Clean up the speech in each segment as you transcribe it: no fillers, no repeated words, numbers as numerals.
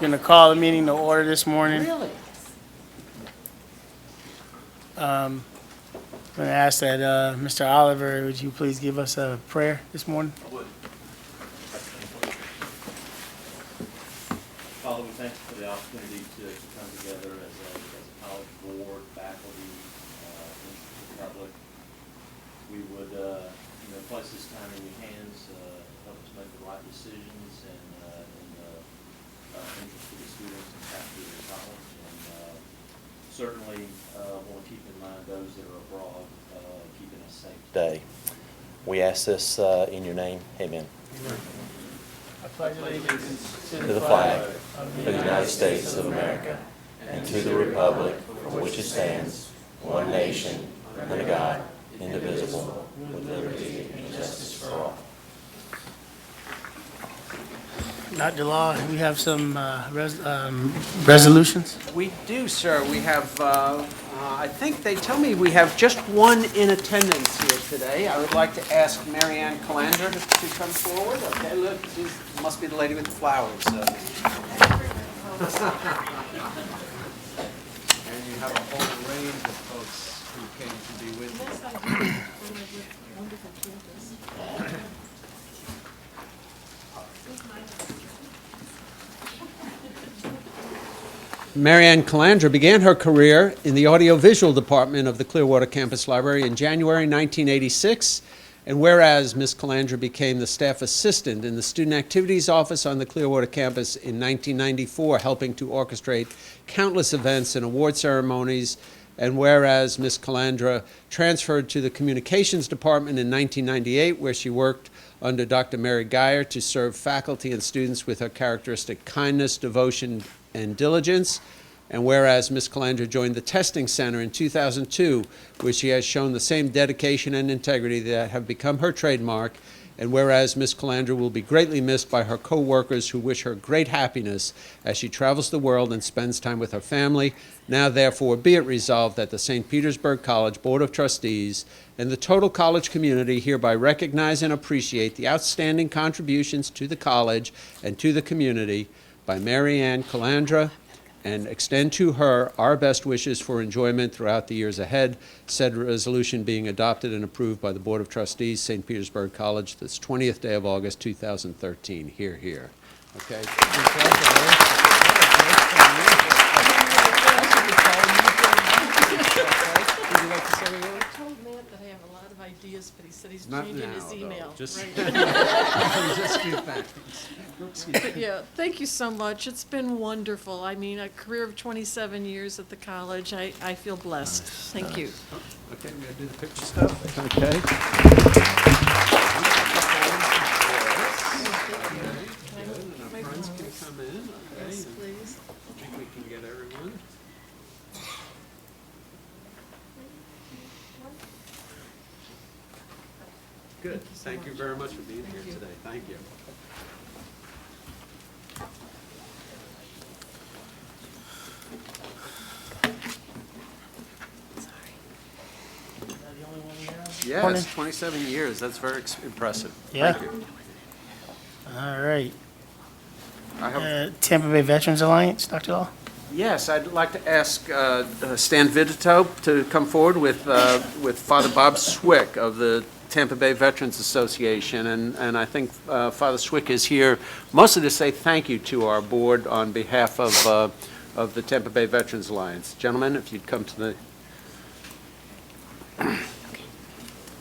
Going to call the meeting to order this morning. Really? I'm going to ask that Mr. Oliver, would you please give us a prayer this morning? I would. Father, we thank you for the opportunity to come together as a college board, faculty, the public. We would place this time in your hands, help us make the right decisions and in the interest of the students and faculty of the college. And certainly want to keep in mind those that are abroad, keeping us safe today. We ask this in your name. Amen. I pledge allegiance To the flag of the United States of America and to the republic for which it stands, one nation, under God, indivisible, with liberty and justice for all. Dr. Law, we have some resolutions. We do, sir. We have, I think they tell me we have just one in attendance here today. I would like to ask Mary Ann Calandra to come forward. Okay, look, she must be the lady with the flowers. And you have a whole range of folks who came to be with you. Yes, I do. On my wonderful campus. Mary Ann Calandra began her career in the audiovisual department of the Clearwater Campus Library in January 1986, and whereas Ms. Calandra became the staff assistant in the Student Activities Office on the Clearwater campus in 1994, helping to orchestrate countless events and award ceremonies, and whereas Ms. Calandra transferred to the Communications Department in 1998, where she worked under Dr. Mary Geyer to serve faculty and students with her characteristic kindness, devotion, and diligence. And whereas Ms. Calandra joined the Testing Center in 2002, where she has shown the same dedication and integrity that have become her trademark, and whereas Ms. Calandra will be greatly missed by her co-workers who wish her great happiness as she travels the world and spends time with her family, now therefore be it resolved that the St. Petersburg College Board of Trustees and the total college community hereby recognize and appreciate the outstanding contributions to the college and to the community by Mary Ann Calandra, and extend to her our best wishes for enjoyment throughout the years ahead. Said resolution being adopted and approved by the Board of Trustees, St. Petersburg College, this 20th day of August, 2013. Hear, hear. Okay. I told Matt that I have a lot of ideas, but he said he's Not changing now, his though. email. Just- Right. Just do that. But yeah, thank you so much. It's been wonderful. I mean, a career of 27 years at the college. I feel blessed. Thank you. Okay, we gotta do the picture stuff. Okay. Our friends can come in. Okay. Yes, and please. I think we can get everyone. Good. Thank you very much for being here today. Thank you. Yes, 27 years. That's very impressive. Yeah. Thank you. All right. I have, Tampa Bay Veterans Alliance, Dr. Law? yes, I'd like to ask Stan Vidito to come forward with Father Bob Swick of the Tampa Bay Veterans Association. And I think Father Swick is here mostly to say thank you to our board on behalf of the Tampa Bay Veterans Alliance. Gentlemen, if you'd come to the,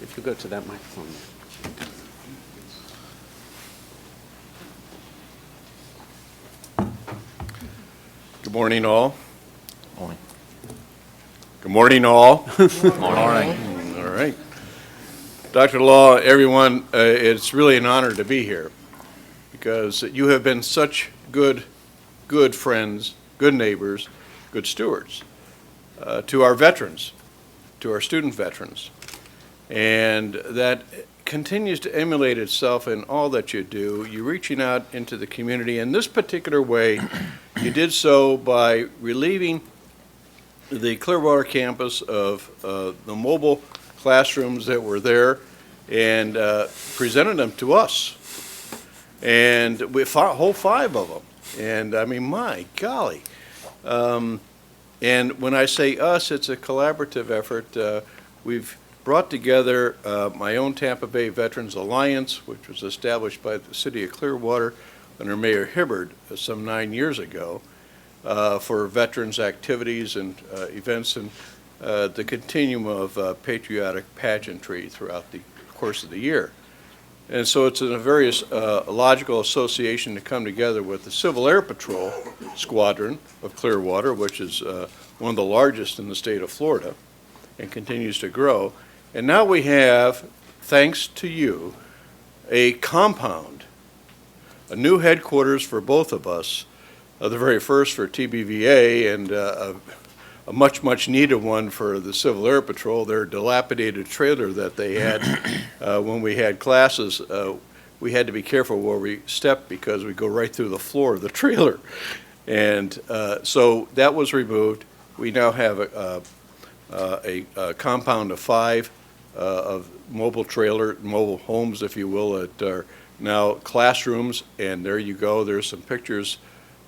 if you go to that microphone. Good morning, all. Good morning, all. Morning. All right. Dr. Law, everyone, it's really an honor to be here because you have been such good friends, good neighbors, good stewards to our veterans, to our student veterans. And that continues to emulate itself in all that you do. You're reaching out into the community. In this particular way, you did so by relieving the Clearwater campus of the mobile classrooms that were there and presented them to us. And we whole 5 of them. And I mean, my golly. And when I say us, it's a collaborative effort. We've brought together my own Tampa Bay Veterans Alliance, which was established by the city of Clearwater under Mayor Hibbard some 9 years ago, for veterans activities and events and the continuum of patriotic pageantry throughout the course of the year. And so it's a very logical association to come together with the Civil Air Patrol Squadron of Clearwater, which is one of the largest in the state of Florida and continues to grow. And now we have, thanks to you, a compound, a new headquarters for both of us, the very first for TBVA and a much, much needed one for the Civil Air Patrol. Their dilapidated trailer that they had when we had classes, we had to be careful where we stepped because we go right through the floor of the trailer. And so that was removed. We now have a compound of 5 of mobile homes, if you will, that are now classrooms. And there you go. There's some pictures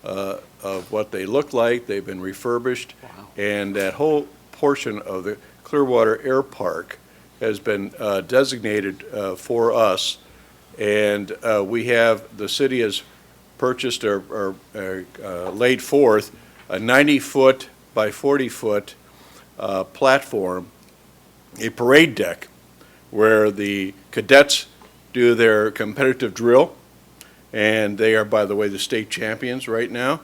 of what they look like. They've been refurbished. Wow. And that whole portion of the Clearwater Air Park has been designated for us. And the city has purchased or laid forth a 90-foot by 40-foot platform, a parade deck, where the cadets do their competitive drill. And they are, by the way, the state champions right now.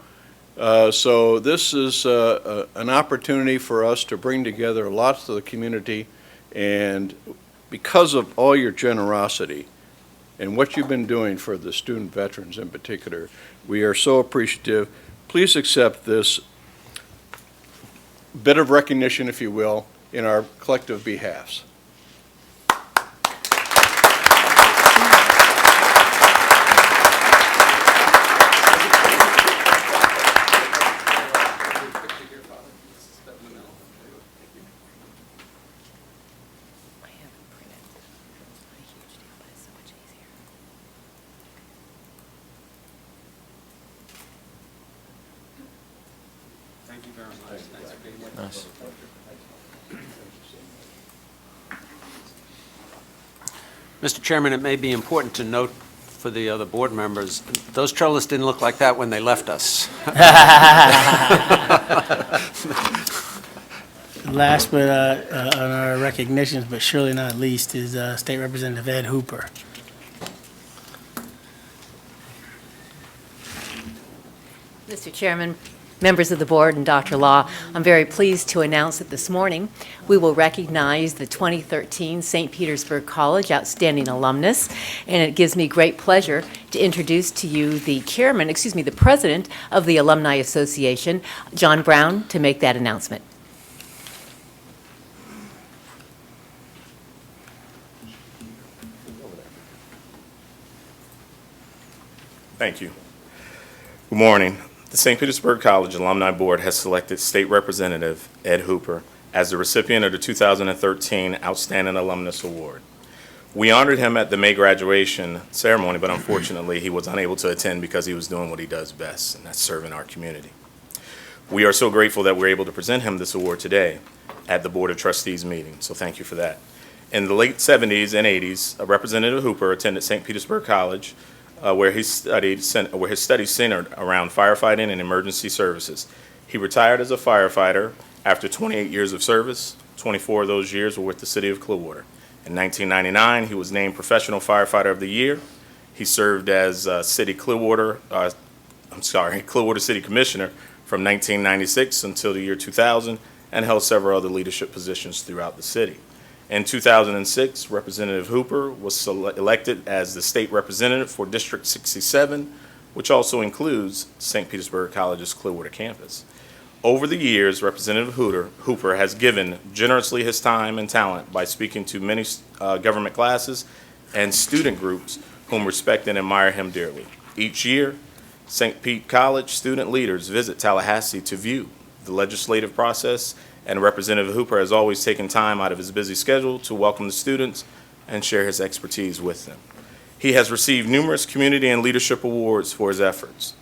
So this is an opportunity for us to bring together lots of the community, and because of all your generosity and what you've been doing for the student veterans in particular, we are so appreciative. Please accept this bit of recognition, if you will, in our collective behalves. Thank you very much. Thanks for being with us. Mr. Chairman, it may be important to note for the other board members, those trailers didn't look like that when they left us. Last but on our recognitions, but surely not least, is State Representative Ed Hooper. Mr. Chairman, members of the board, and Dr. Law, I'm very pleased to announce that this morning we will recognize the 2013 St. Petersburg College Outstanding Alumnus, and it gives me great pleasure to introduce to you the the president of the Alumni Association, John Brown, to make that announcement. Thank you. Good morning. The St. Petersburg College Alumni Board has selected State Representative Ed Hooper as the recipient of the 2013 Outstanding Alumnus Award. We honored him at the May graduation ceremony, but unfortunately he was unable to attend because he was doing what he does best, and that's serving our community. We are so grateful that we're able to present him this award today at the Board of Trustees meeting, so thank you for that. In the late 70s and 80s, Representative Hooper attended St. Petersburg College, where his studies centered around firefighting and emergency services. He retired as a firefighter after 28 years of service. 24 of those years were with the city of Clearwater. In 1999, he was named Professional Firefighter of the Year. He served as Clearwater City Commissioner from 1996 until the year 2000, and held several other leadership positions throughout the city. In 2006, Representative Hooper was elected as the state representative for District 67, which also includes St. Petersburg College's Clearwater campus. Over the years, Representative Hooper has given generously his time and talent by speaking to many government classes and student groups whom respect and admire him dearly. Each year, St. Pete College student leaders visit Tallahassee to view the legislative process, and Representative Hooper has always taken time out of his busy schedule to welcome the students and share his expertise with them. He has received numerous community and leadership awards for his efforts.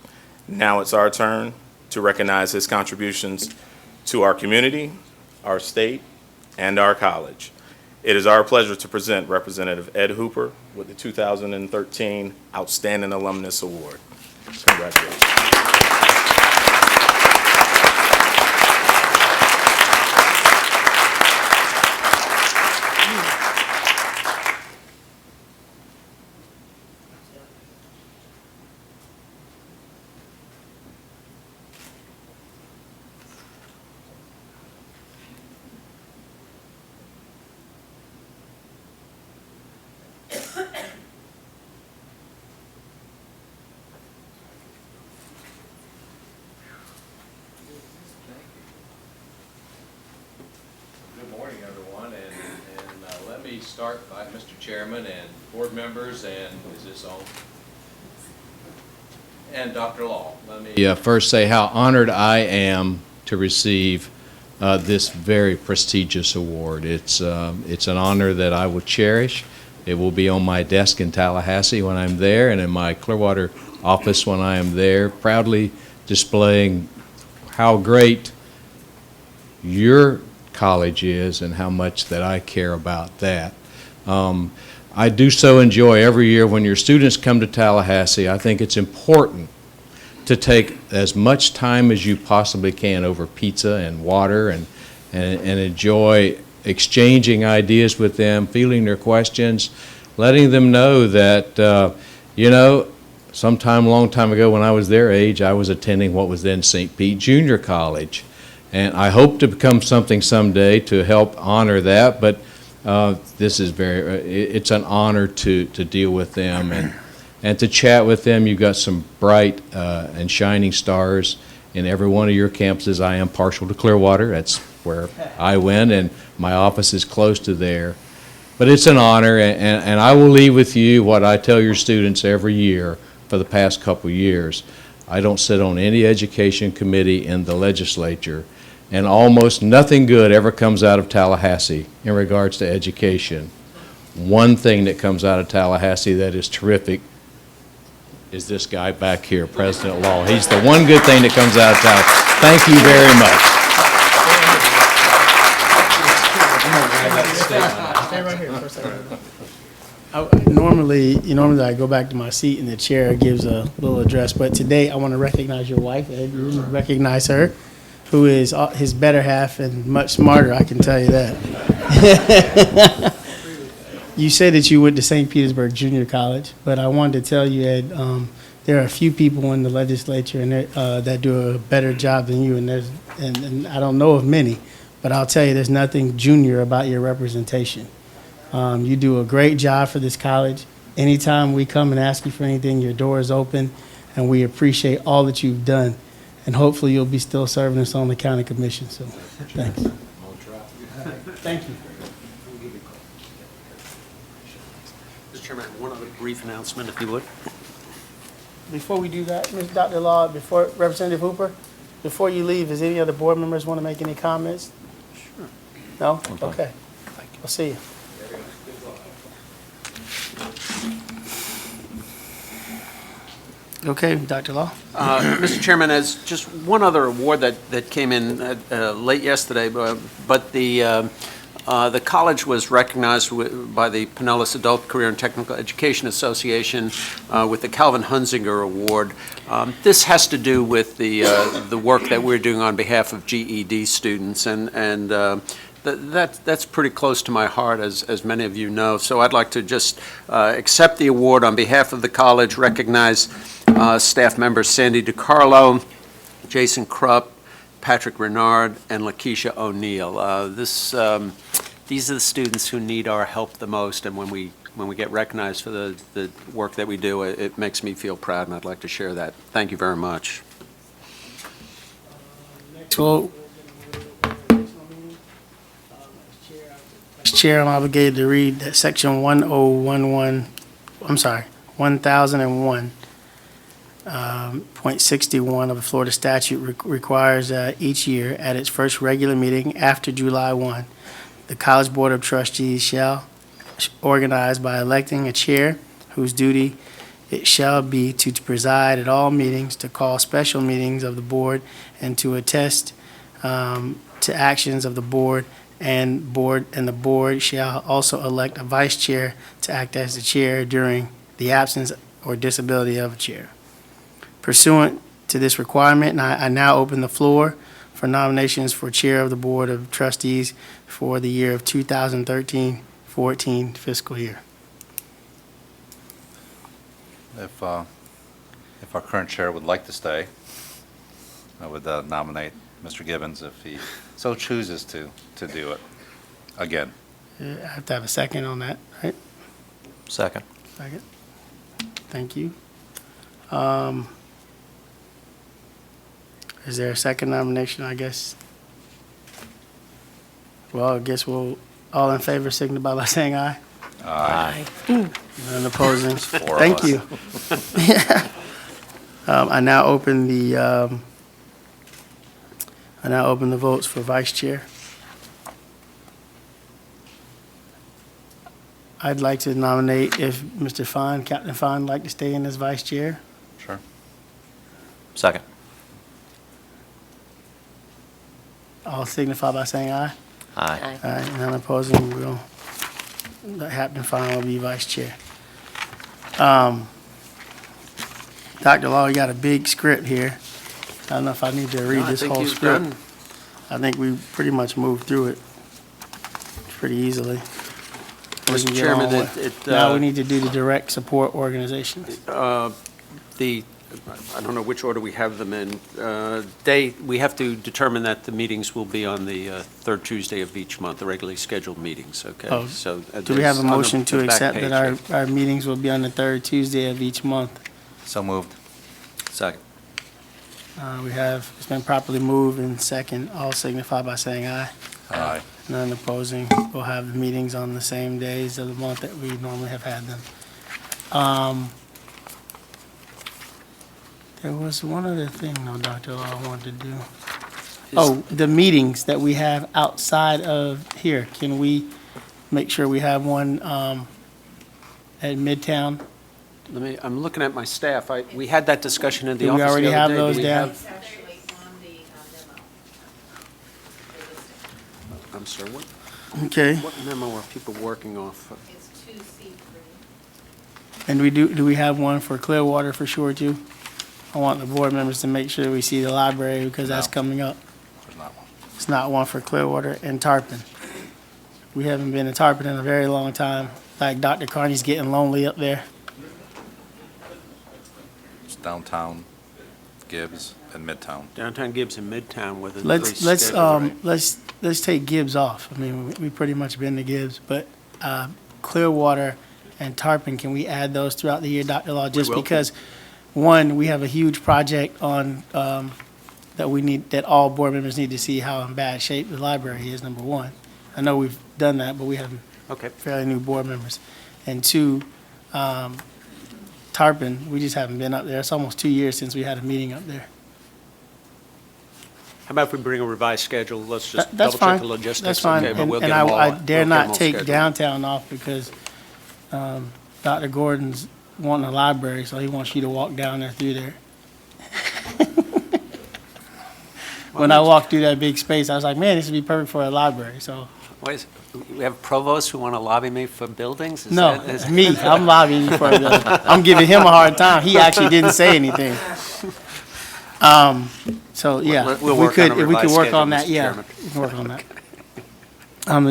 Now it's our turn to recognize his contributions to our community, our state, and our college. It is our pleasure to present Representative Ed Hooper with the 2013 Outstanding Alumnus Award. Congratulations. Good morning, everyone, and let me start by Mr. Chairman and board members, and is this on? And Dr. Law. Let me first say how honored I am to receive this very prestigious award. It's an honor that I will cherish. It will be on my desk in Tallahassee when I'm there, and in my Clearwater office when I am there, proudly displaying how great your college is and how much that I care about that. I do so enjoy every year when your students come to Tallahassee. I think it's important to take as much time as you possibly can over pizza and water and enjoy exchanging ideas with them, fielding their questions, letting them know that, sometime a long time ago when I was their age, I was attending what was then St. Pete Junior College. And I hope to become something someday to help honor that, but this is it's an honor to deal with them and to chat with them. You've got some bright and shining stars in every one of your campuses. I am partial to Clearwater. That's where I went, and my office is close to there. But it's an honor, and I will leave with you what I tell your students every year for the past couple years. I don't sit on any education committee in the legislature, and almost nothing good ever comes out of Tallahassee in regards to education. One thing that comes out of Tallahassee that is terrific is this guy back here, President Law. He's the one good thing that comes out of Tallahassee. Thank you very much. Stay right here for a second. Normally I go back to my seat and the chair gives a little address, but today I want to recognize your wife, Ed. You recognize her, who is his better half and much smarter, I can tell you that. You said that you went to St. Petersburg Junior College, but I wanted to tell you, Ed, there are a few people in the legislature that do a better job than you, and I don't know of many, but I'll tell you there's nothing junior about your representation. You do a great job for this college. Anytime we come and ask you for anything, your door is open, and we appreciate all that you've done. And hopefully you'll be still serving us on the county commission. So, thanks. Thank you. Mr. Chairman, one other brief announcement, if you would. Before we do that, Dr. Law, Representative Hooper, before you leave, does any other board members want to make any comments? Sure. No? Okay. I'll see you. Okay, Dr. Law. Mr. Chairman, as just one other award that came in late yesterday, but the college was recognized by the Pinellas Adult Career and Technical Education Association with the Calvin Hunzinger Award. This has to do with the work that we're doing on behalf of GED students, and that's pretty close to my heart, as many of you know. So I'd like to just accept the award on behalf of the college, recognize staff members Sandy DiCarlo, Jason Krupp, Patrick Renard, and Lakeisha O'Neill. These are the students who need our help the most, and when we get recognized for the work that we do, it makes me feel proud, and I'd like to share that. Thank you very much. So, as Chair, I'm obligated to read that section 1001, 1001.61 of the Florida statute requires that each year at its first regular meeting after July 1, the College Board of Trustees shall organize by electing a chair whose duty it shall be to preside at all meetings, to call special meetings of the board, and to attest to actions of the board, and the board shall also elect a vice chair to act as the chair during the absence or disability of a chair. Pursuant to this requirement, I now open the floor for nominations for chair of the Board of Trustees for the year of 2013-14 fiscal year. If our current chair would like to stay, I would nominate Mr. Gibbons if he so chooses to do it again. I have to have a second on that, right? Second. Second. Thank you. Is there a second nomination, I guess? Well, I guess we'll, all in favor signify by saying aye. Aye. None opposing. Four of Thank us. you. I now open the votes for vice chair. I'd like to nominate if Mr. Fine, Captain Fine, would like to stay in as vice chair. Sure. Second. All signify by saying aye. Aye. Aye, none opposing, we'll, Captain Fine will be vice chair. Dr. Law, you got a big script here. I don't know if I need to read this whole script. I think we pretty much moved through it pretty easily. We Mr. can get Chairman, on with- Now we need to do the direct support organizations. I don't know which order we have them in. We have to determine that the meetings will be on the third Tuesday of each month, the regularly scheduled meetings, okay? Oh, So Do we have a on the- motion to the back accept that page. our meetings will be on the third Tuesday of each month? So moved. Second. It's been properly moved and second, all signify by saying aye. Aye. None opposing. We'll have the meetings on the same days of the month that we normally have had them. There was one other thing, though, Dr. Law, I wanted to do. Oh, the meetings that we have outside of here, can we make sure we have one at Midtown? I'm looking at my staff. We had that discussion in the Do we office the already other have day. Do those we down? have- I'm sorry, Okay, what memo are people working off? It's 2C3. and do we have one for Clearwater for sure, too? I want the board members to make sure we see the library, because that's No. coming up. There's not one. It's not one for Clearwater and Tarpon. We haven't been to Tarpon in a very long time. Like Dr. Carney's getting lonely up there. It's downtown, Gibbs, and Midtown. Downtown Gibbs and Midtown with an Let's increased schedule. let's take Gibbs off. I mean, we pretty much been to Gibbs, but Clearwater and Tarpon, can we add those throughout the year, Dr. Law? Just will. because, one, we have a huge project on that all board members need to see how in bad shape the library is. Number one, I know we've done that, but we have Okay. fairly new board members. And two, Tarpon, we just haven't been up there. It's almost 2 years since we had a meeting up there. How about if we bring a revised schedule? Let's just That's double check fine. the logistics. That's fine. Okay, but And we'll and get them all- I we'll dare get them not all take scheduled. downtown off because Dr. Gordon's wanting a library, so he wants you to walk down there through there. When I walked through that big space, I was like, man, this would be perfect for a library, so. Wait, we have provosts who want to lobby me for buildings? Is No, that- is- it's me. I'm lobbying you for it. I'm giving him a hard time. He actually didn't say anything. So, yeah, We'll if we work could, on a if we could revised work on schedule, that, Mr. yeah, Chairman. we can work on that.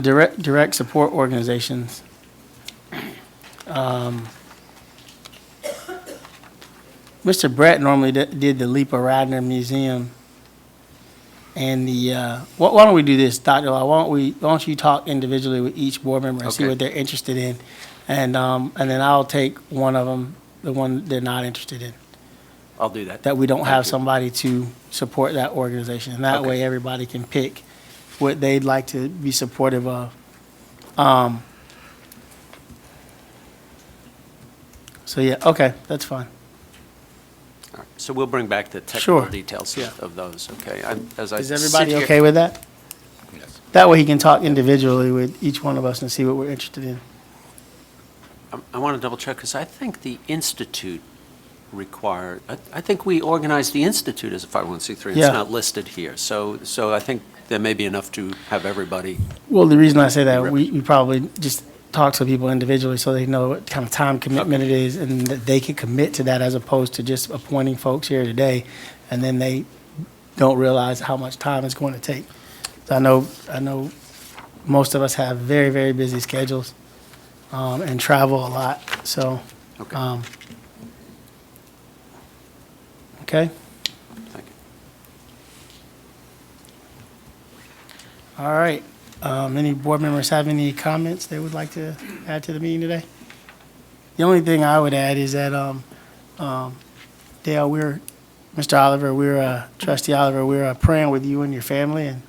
The direct support organizations. Mr. Brett normally did the Lipa Radner Museum. And why don't we do this, Dr. Law? Why don't you talk individually with each board member and see Okay. what they're interested in? And then I'll take one of them, the one they're not interested in, I'll do that. that we don't Thank have you. somebody to support that organization. And that Okay. way, everybody can pick what they'd like to be supportive of. So, yeah, okay, that's fine. All right. So we'll bring back the technical Sure. details Yeah. of those, okay? As I Is sit everybody here- okay with that? Yes. That way he can talk individually with each one of us and see what we're interested in. I want to double check, because I think the Institute required. I think we organized the Institute as a 501c3, and Yeah. it's not listed here. So I think there may be enough to have everybody. Well, the reason I say that, we probably just talk to people individually so they know what kind of time commitment it is and that they can commit to that as opposed to just appointing folks here today and then they don't realize how much time it's going to take. I know most of us have very, very busy schedules and travel a lot, so. Okay. Okay? Thank you. All right. Any board members have any comments they would like to add to the meeting today? The only thing I would add is that, Dale, Mr. Oliver, Trustee Oliver, we're praying with you and your family, and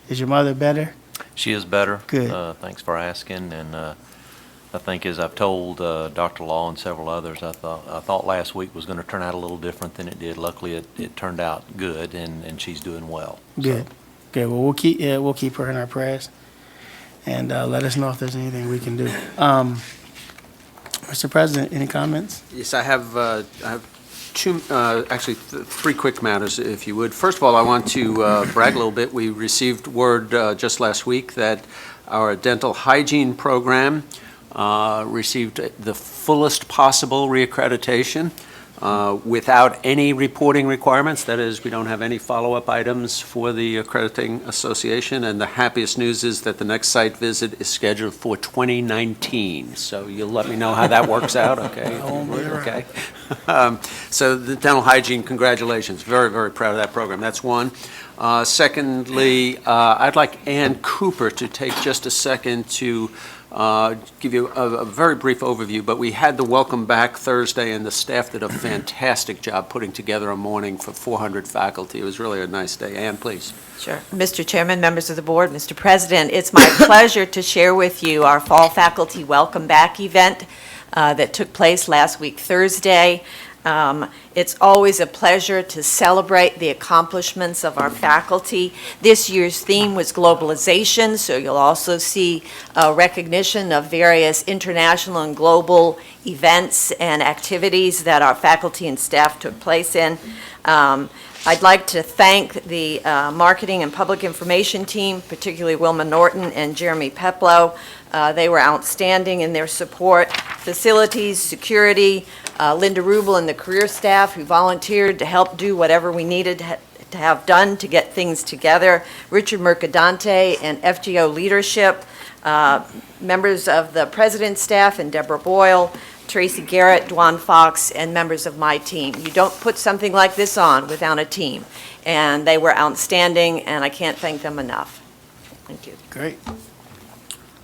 is your mother better? She is better. Good. Thanks for asking, and I think as I've told Dr. Law and several others, I thought last week was going to turn out a little different than it did. Luckily, it turned out good, and she's doing well. Good. Good. Well, we'll keep her in our prayers, and let us know if there's anything we can do. Mr. President, any comments? Yes, I have two, actually three quick matters, if you would. First of all, I want to brag a little bit. We received word just last week that our dental hygiene program received the fullest possible reaccreditation without any reporting requirements. That is, we don't have any follow-up items for the Accrediting Association, and the happiest news is that the next site visit is scheduled for 2019. So you'll let me know how that works out, okay? Okay. So the dental hygiene, congratulations. Very, very proud of that program. That's one. Secondly, I'd like Ann Cooper to take just a second to give you a very brief overview, but we had the Welcome Back Thursday, and the staff did a fantastic job putting together a morning for 400 faculty. It was really a nice day. Ann, please. Sure. Mr. Chairman, members of the board, Mr. President, it's my pleasure to share with you our Fall Faculty Welcome Back event that took place last week, Thursday. It's always a pleasure to celebrate the accomplishments of our faculty. This year's theme was globalization, so you'll also see recognition of various international and global events and activities that our faculty and staff took place in. I'd like to thank the marketing and public information team, particularly Wilma Norton and Jeremy Peplow. They were outstanding in their support. Facilities, security, Linda Rubel and the career staff who volunteered to help do whatever we needed to have done to get things together. Richard Mercadante and FGO leadership, members of the president's staff and Deborah Boyle, Tracy Garrett, Dwan Fox, and members of my team. You don't put something like this on without a team. And they were outstanding, and I can't thank them enough. Thank you. Great.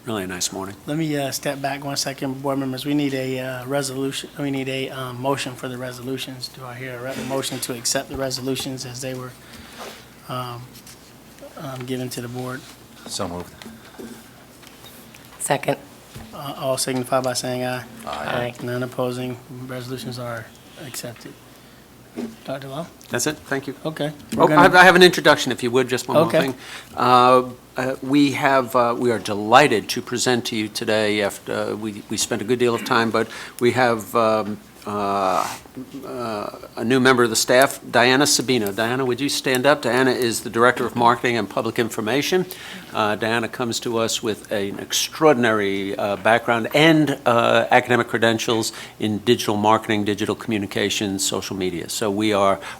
Really a nice morning. Let me step back 1 second, board members. We need a resolution, we need a motion for the resolutions. Do I hear a motion to accept the resolutions as they were given to the board? So moved. Second. All signify by saying aye. Aye. None opposing. Resolutions are accepted. Dr. Law? That's it. Thank you. Okay. Oh, I have an introduction, if you would, just one more Okay. thing. We are delighted to present to you today, after we spent a good deal of time, but we have a new member of the staff, Diana Sabino. Diana, would you stand up? Diana is the Director of Marketing and Public Information. Diana comes to us with an extraordinary background and academic credentials in digital marketing, digital communications, social media. So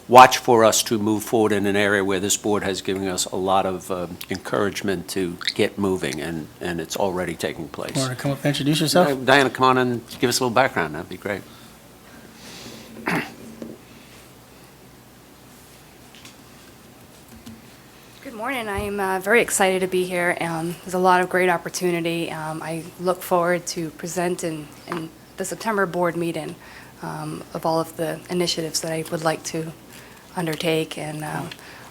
watch for us to move forward in an area where this board has given us a lot of encouragement to get moving, and it's already taking place. Want to come up and introduce yourself? Diana, come on and give us a little background. That'd be great. Good morning. I am very excited to be here. There's a lot of great opportunity. I look forward to present in the September board meeting of all of the initiatives that I would like to undertake and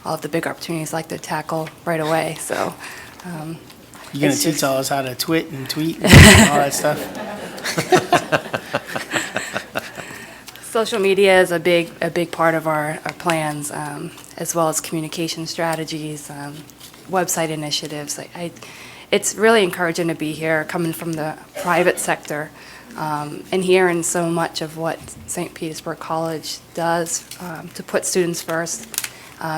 all of the big opportunities I'd like to tackle right away. So, You're going to teach all us how to twit and tweet and all that stuff? social media is a big part of our plans, as well as communication strategies, website initiatives. It's really encouraging to be here, coming from the private sector. and hearing so much of what St. Petersburg College does to put students first,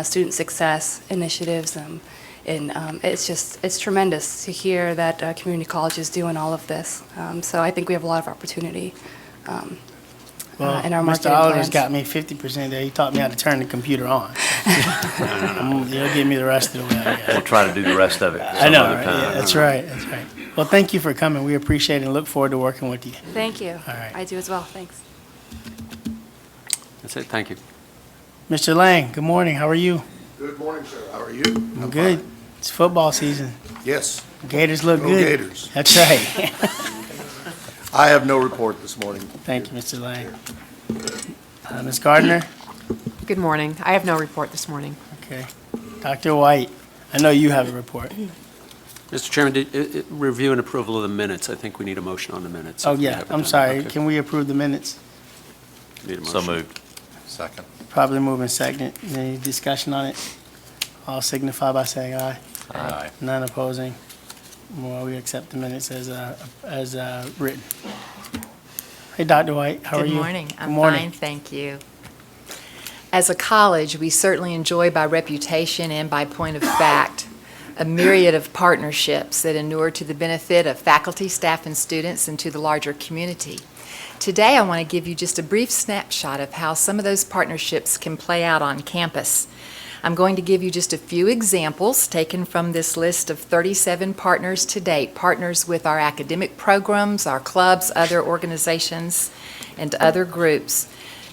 student success initiatives, and it's tremendous to hear that community college is doing all of this. So I think we have a lot of opportunity in our marketing Mr. Oliver's plans. got me 50% there. He taught me how to turn the computer on. He'll give me the rest of the way, I guess. We'll try to do the rest of it I some know, other right? time. Yeah, that's right, that's right. Well, thank you for coming. We appreciate it and look forward to working with you. Thank you. All right. I do as well. Thanks. That's it, thank you. Mr. Lang, good morning. How are you? Good morning, sir. How are you? I'm good. It's football season. Yes. Gators look Go good. Gators. That's right. I have no report this morning. Thank you, Mr. Lang. Ms. Gardner? Good morning. I have no report this morning. Okay. Dr. White, I know you have a report. Mr. Chairman, review and approval of the minutes. I think we need a motion on the minutes. Oh, if we yeah, haven't I'm done sorry. that. Okay. Can we approve the minutes? Need a So motion. moved. Second. Probably moving second. Any discussion on it? All signify by saying aye. Aye. None opposing. Well, we accept the minutes as written. Hey, Dr. White, how are you? Good morning. Good I'm morning. fine, thank you. As a college, we certainly enjoy by reputation and by point of fact a myriad of partnerships that inure to the benefit of faculty, staff, and students and to the larger community. Today, I want to give you just a brief snapshot of how some of those partnerships can play out on campus. I'm going to give you just a few examples taken from this list of 37 partners to date, partners with our academic programs, our clubs, other organizations, and other groups.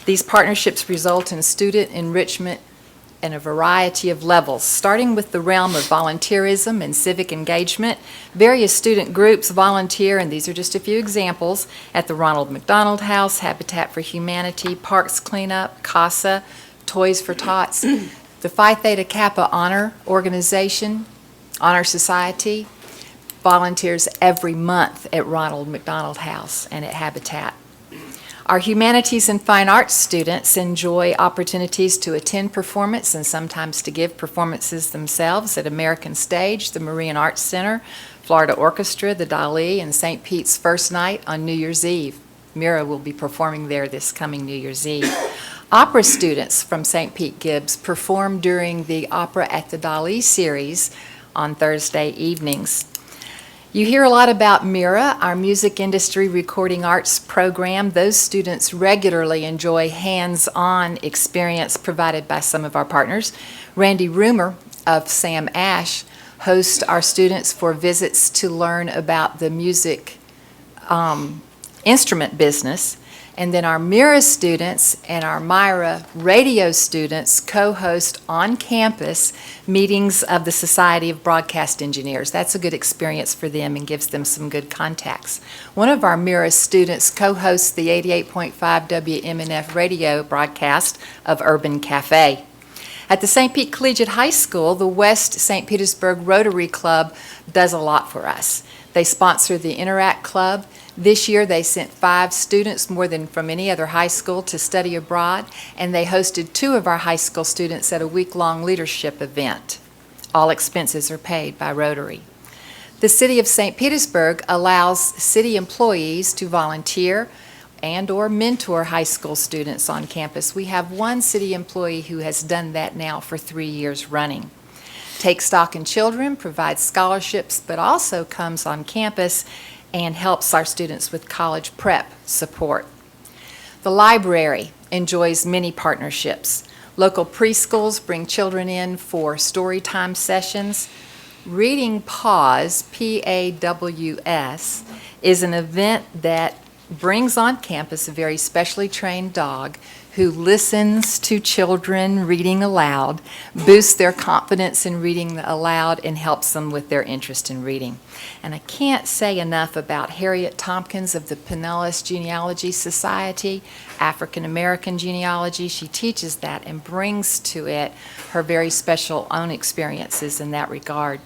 These partnerships result in student enrichment in a variety of levels, starting with the realm of volunteerism and civic engagement. Various student groups volunteer, and these are just a few examples, at the Ronald McDonald House, Habitat for Humanity, Parks Cleanup, CASA, Toys for Tots, the Phi Theta Kappa Honor Organization, Honor Society, volunteers every month at Ronald McDonald House and at Habitat. Our humanities and fine arts students enjoy opportunities to attend performance and sometimes to give performances themselves at American Stage, the Marine Arts Center, Florida Orchestra, the Dali, and St. Pete's First Night on New Year's Eve. Mira will be performing there this coming New Year's Eve. Opera students from St. Pete Gibbs perform during the Opera at the Dali series on Thursday evenings. You hear a lot about MIRA, our Music Industry Recording Arts program. Those students regularly enjoy hands-on experience provided by some of our partners. Randy Roomer of Sam Ash hosts our students for visits to learn about the music instrument business. And then our MIRA students and our MIRA radio students co-host on campus meetings of the Society of Broadcast Engineers. That's a good experience for them and gives them some good contacts. One of our MIRA students co-hosts the 88.5 WMNF radio broadcast of Urban Cafe. At the St. Pete Collegiate High School, the West St. Petersburg Rotary Club does a lot for us. They sponsor the Interact Club. This year, they sent 5 students, more than from any other high school, to study abroad, and they hosted 2 of our high school students at a week-long leadership event. All expenses are paid by Rotary. The City of St. Petersburg allows city employees to volunteer and/or mentor high school students on campus. We have one city employee who has done that now for 3 years running. Take Stock in Children provides scholarships, but also comes on campus and helps our students with college prep support. The library enjoys many partnerships. Local preschools bring children in for story time sessions. Reading Paws, P-A-W-S, is an event that brings on campus a very specially trained dog who listens to children reading aloud, boosts their confidence in reading aloud, and helps them with their interest in reading. And I can't say enough about Harriet Tompkins of the Pinellas Genealogy Society, African American genealogy. She teaches that and brings to it her very special own experiences in that regard.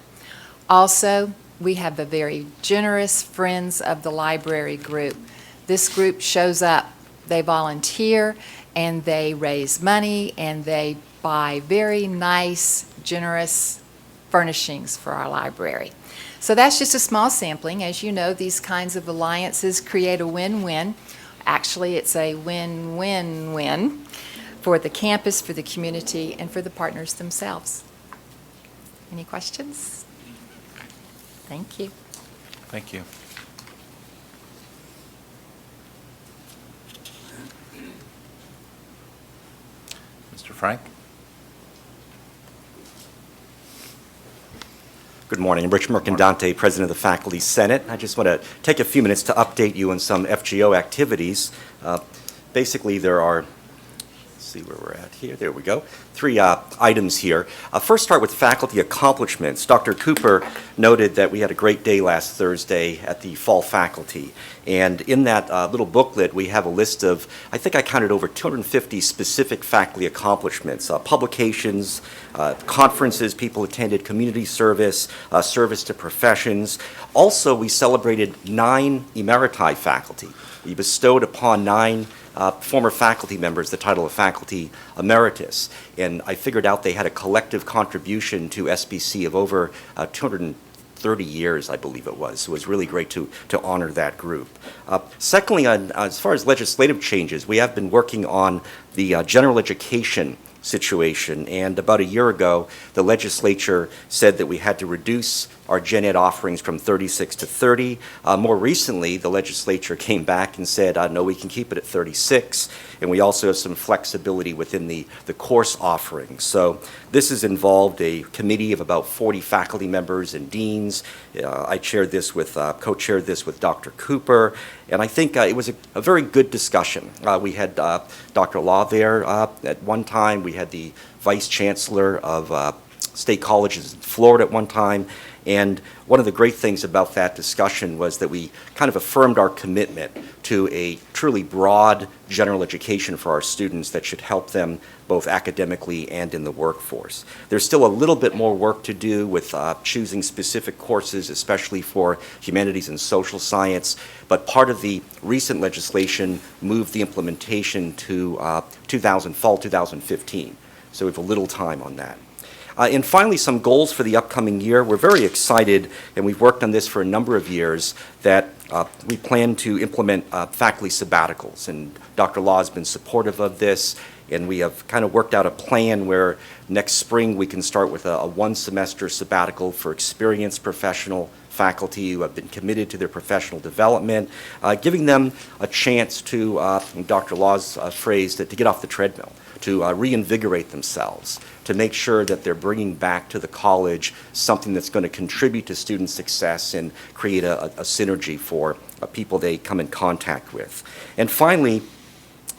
Also, we have a very generous Friends of the Library group. This group shows up, they volunteer, and they raise money, and they buy very nice, generous furnishings for our library. So that's just a small sampling. As you know, these kinds of alliances create a win-win. Actually, it's a win-win-win for the campus, for the community, and for the partners themselves. Any questions? Thank you. Thank you. Mr. Frank? Good morning. I'm Rich Mercandante, President of the Faculty Senate. I just want to take a few minutes to update you on some FGO activities. Basically, there are, let's see where we're at here. There we go. Three items here. First, start with faculty accomplishments. Dr. Cooper noted that we had a great day last Thursday at the fall faculty. And in that little booklet, we have a list of, I think I counted over 250 specific faculty accomplishments, publications, conferences people attended, community service, service to professions. Also, we celebrated 9 emeriti faculty. We bestowed upon 9 former faculty members the title of faculty emeritus. And I figured out they had a collective contribution to SBC of over 230 years, I believe it was. So it was really great to honor that group. Secondly, as far as legislative changes, we have been working on the general education situation. And about a year ago, the legislature said that we had to reduce our gen ed offerings from 36 to 30. More recently, the legislature came back and said, no, we can keep it at 36. And we also have some flexibility within the course offerings. So this has involved a committee of about 40 faculty members and deans. I chaired this with, co-chaired this with Dr. Cooper. And I think it was a very good discussion. We had Dr. Law there at one time. We had the Vice Chancellor of State Colleges in Florida at one time. And one of the great things about that discussion was that we kind of affirmed our commitment to a truly broad general education for our students that should help them both academically and in the workforce. There's still a little bit more work to do with choosing specific courses, especially for humanities and social science, but part of the recent legislation moved the implementation to fall 2015. So we have a little time on that. And finally, some goals for the upcoming year. We're very excited, and we've worked on this for a number of years, that we plan to implement faculty sabbaticals. And Dr. Law has been supportive of this, and we have kind of worked out a plan where next spring we can start with a one-semester sabbatical for experienced professional faculty who have been committed to their professional development, giving them a chance to, in Dr. Law's phrase, to get off the treadmill, to reinvigorate themselves, to make sure that they're bringing back to the college something that's going to contribute to student success and create a synergy for people they come in contact with. And finally,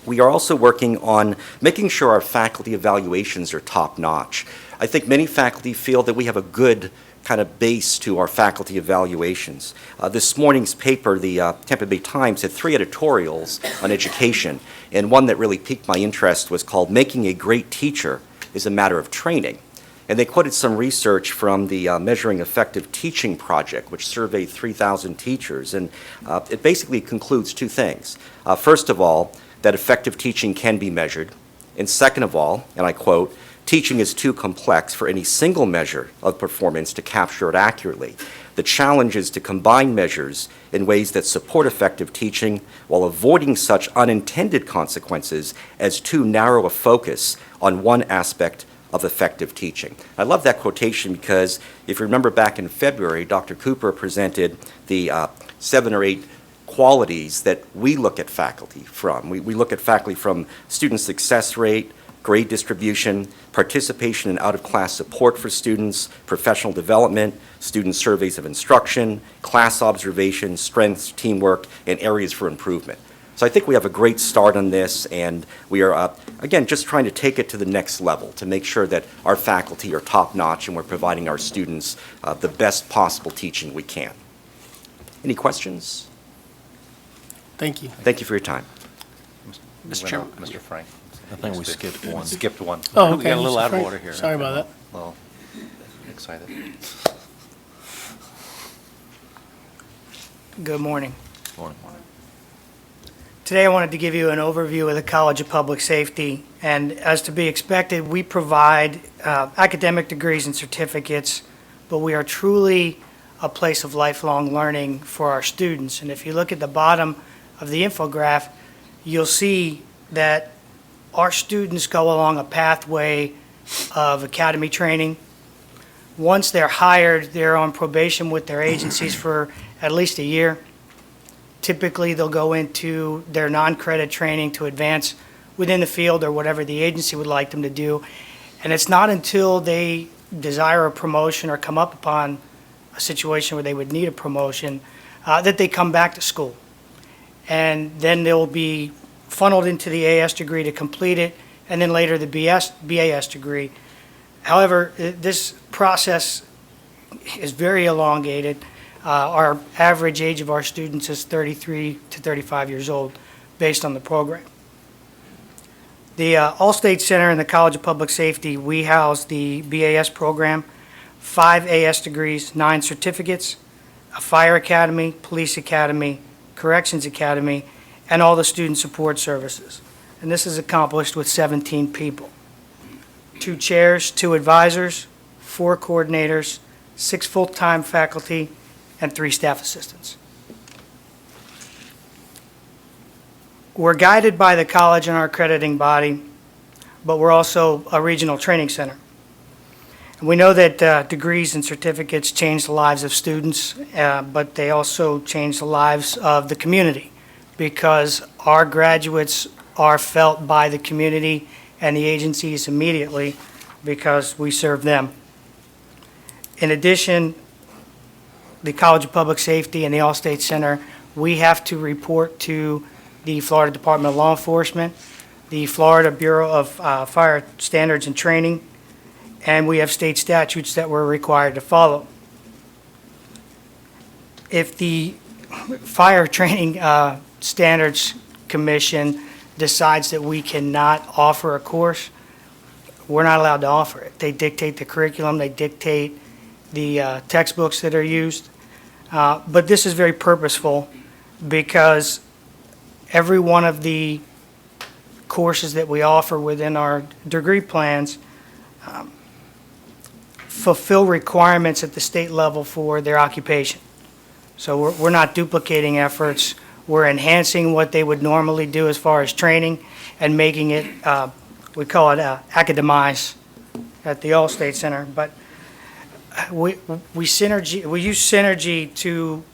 we are also working on making sure our faculty evaluations are top-notch. I think many faculty feel that we have a good kind of base to our faculty evaluations. This morning's paper, the Tampa Bay Times, had 3 editorials on education, and one that really piqued my interest was called "Making a Great Teacher is a Matter of Training." And they quoted some research from the Measuring Effective Teaching Project, which surveyed 3,000 teachers, and it basically concludes 2 things. First of all, that effective teaching can be measured, and second of all, and I quote, "Teaching is too complex for any single measure of performance to capture it accurately. The challenge is to combine measures in ways that support effective teaching while avoiding such unintended consequences as too narrow a focus on one aspect of effective teaching." I love that quotation because if you remember back in February, Dr. Cooper presented the 7 or 8 qualities that we look at faculty from. We look at faculty from student success rate, grade distribution, participation in out-of-class support for students, professional development, student surveys of instruction, class observation, strengths, teamwork, and areas for improvement. So I think we have a great start on this, and we are, again, just trying to take it to the next level to make sure that our faculty are top-notch and we're providing our students the best possible teaching we can. Any questions? Thank you. Thank you for your time. Mr. Chairman. Mr. Frank. I think we skipped one. Skipped one. Oh, okay. We got a little Mr. out of Frank. order here. Sorry about that. A little excited. Good morning. Morning. Today I wanted to give you an overview of the College of Public Safety, and as to be expected, we provide academic degrees and certificates, but we are truly a place of lifelong learning for our students. And if you look at the bottom of the infographic, you'll see that our students go along a pathway of academy training. Once they're hired, they're on probation with their agencies for at least a year. Typically, they'll go into their non-credit training to advance within the field or whatever the agency would like them to do. And it's not until they desire a promotion or come up upon a situation where they would need a promotion that they come back to school. And then they'll be funneled into the AS degree to complete it, and then later the BAS degree. However, this process is very elongated. Our average age of our students is 33 to 35 years old, based on the program. The All-State Center in the College of Public Safety, we house the BAS program, 5 AS degrees, 9 certificates, a fire academy, police academy, corrections academy, and all the student support services. And this is accomplished with 17 people. 2 chairs, 2 advisors, 4 coordinators, 6 full-time faculty, and 3 staff assistants. We're guided by the college and our accrediting body, but we're also a regional training center. And we know that degrees and certificates change the lives of students, but they also change the lives of the community, because our graduates are felt by the community and the agencies immediately because we serve them. In addition, the College of Public Safety and the All-State Center, we have to report to the Florida Department of Law Enforcement, the Florida Bureau of Fire Standards and Training, and we have state statutes that we're required to follow. If the Fire Training Standards Commission decides that we cannot offer a course, we're not allowed to offer it. They dictate the curriculum, they dictate the textbooks that are used. But this is very purposeful because every one of the courses that we offer within our degree plans fulfill requirements at the state level for their occupation. So we're not duplicating efforts. We're enhancing what they would normally do as far as training and making it, we call it academize at the All-State Center. But we use synergy to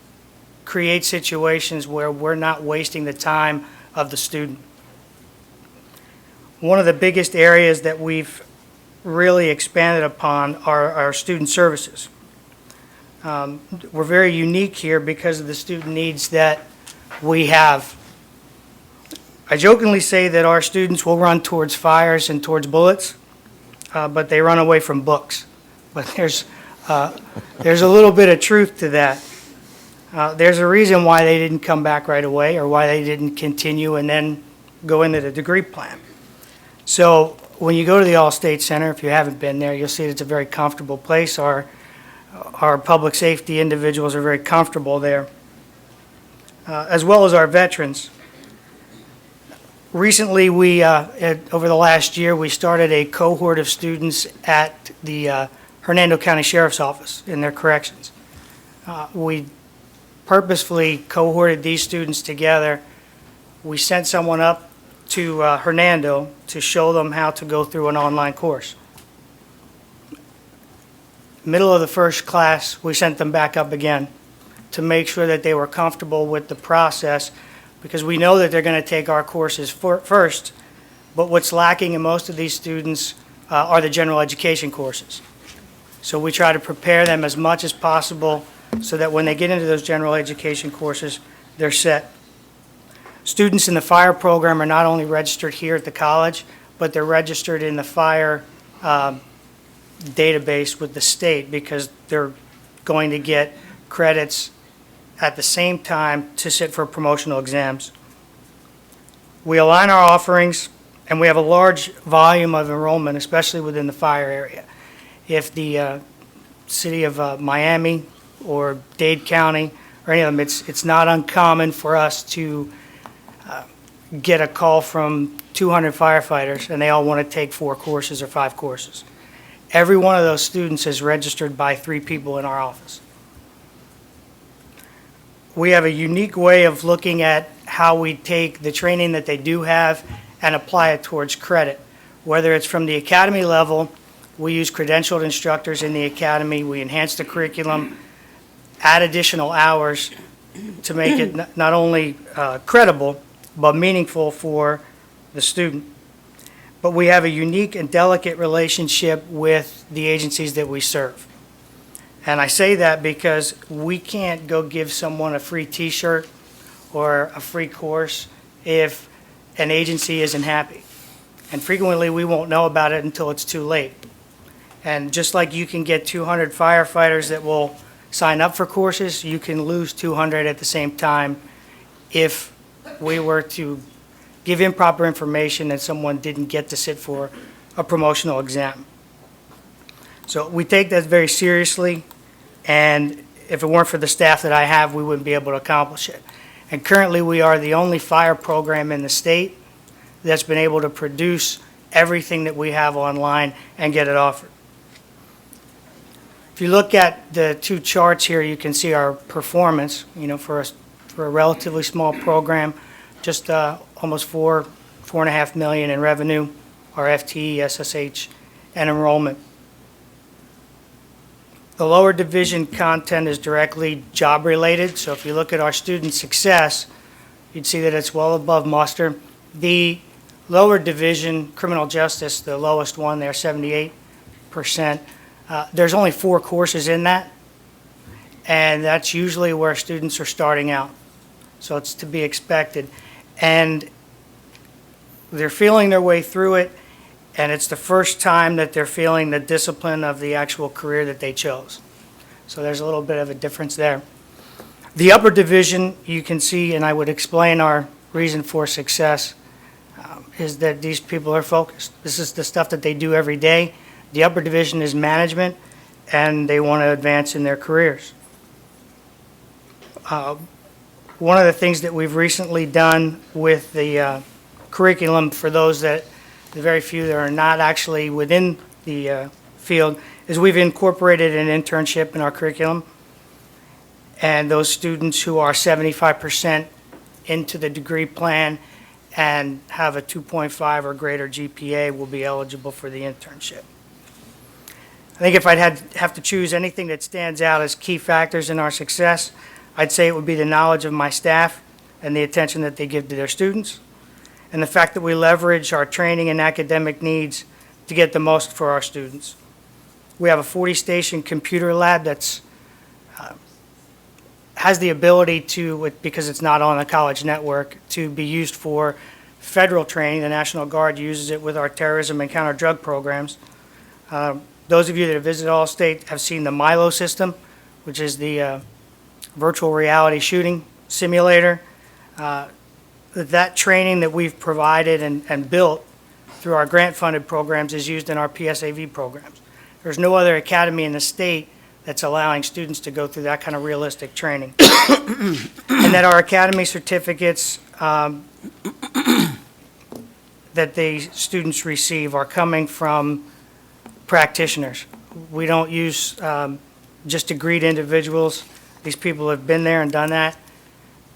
create situations where we're not wasting the time of the student. One of the biggest areas that we've really expanded upon are our student services. We're very unique here because of the student needs that we have. I jokingly say that our students will run towards fires and towards bullets, but they run away from books. But there's a little bit of truth to that. There's a reason why they didn't come back right away or why they didn't continue and then go into the degree plan. So when you go to the All-State Center, if you haven't been there, you'll see it's a very comfortable place. Our public safety individuals are very comfortable there, as well as our veterans. Recently, over the last year, we started a cohort of students at the Hernando County Sheriff's Office in their corrections. We purposefully cohorted these students together. We sent someone up to Hernando to show them how to go through an online course. Middle of the first class, we sent them back up again to make sure that they were comfortable with the process, because we know that they're going to take our courses first, but what's lacking in most of these students are the general education courses. So we try to prepare them as much as possible so that when they get into those general education courses, they're set. Students in the fire program are not only registered here at the college, but they're registered in the fire database with the state, because they're going to get credits at the same time to sit for promotional exams. We align our offerings, and we have a large volume of enrollment, especially within the fire area. If the city of Miami or Dade County or any of them, it's not uncommon for us to get a call from 200 firefighters and they all want to take 4 courses or 5 courses. Every one of those students is registered by 3 people in our office. we have a unique way of looking at how we take the training that they do have and apply it towards credit. Whether it's from the academy level, we use credentialed instructors in the academy, we enhance the curriculum, add additional hours to make it not only credible, but meaningful for the student. But we have a unique and delicate relationship with the agencies that we serve. And I say that because we can't go give someone a free T-shirt or a free course if an agency isn't happy. And frequently, we won't know about it until it's too late. And just like you can get 200 firefighters that will sign up for courses, you can lose 200 at the same time if we were to give improper information and someone didn't get to sit for a promotional exam. So we take that very seriously, and if it weren't for the staff that I have, we wouldn't be able to accomplish it. And currently, we are the only fire program in the state that's been able to produce everything that we have online and get it offered. If you look at the two charts here, you can see our performance, for a relatively small program, just almost $4.5 million in revenue, our FTE, SSH, and enrollment. The lower division content is directly job related, so if you look at our student success, you'd see that it's well above muster. The lower division, criminal justice, the lowest one there, 78%. There's only 4 courses in that, and that's usually where students are starting out. So it's to be expected. And they're feeling their way through it, and it's the first time that they're feeling the discipline of the actual career that they chose. So there's a little bit of a difference there. The upper division, you can see, and I would explain our reason for success, is that these people are focused. This is the stuff that they do every day. The upper division is management, and they want to advance in their careers. One of the things that we've recently done with the curriculum for those that, the very few that are not actually within the field, is we've incorporated an internship in our curriculum. And those students who are 75% into the degree plan and have a 2.5 or greater GPA will be eligible for the internship. I think if I'd have to choose anything that stands out as key factors in our success, I'd say it would be the knowledge of my staff and the attention that they give to their students, and the fact that we leverage our training and academic needs to get the most for our students. We have a 40-station computer lab that's has the ability to, because it's not on the college network, to be used for federal training. The National Guard uses it with our terrorism and counter-drug programs. Those of you that have visited Allstate have seen the Milo system, which is the virtual reality shooting simulator. That training that we've provided and built through our grant-funded programs is used in our PSAV programs. There's no other academy in the state that's allowing students to go through that kind of realistic training. And that our academy certificates that the students receive are coming from practitioners. We don't use just degreed individuals. These people have been there and done that,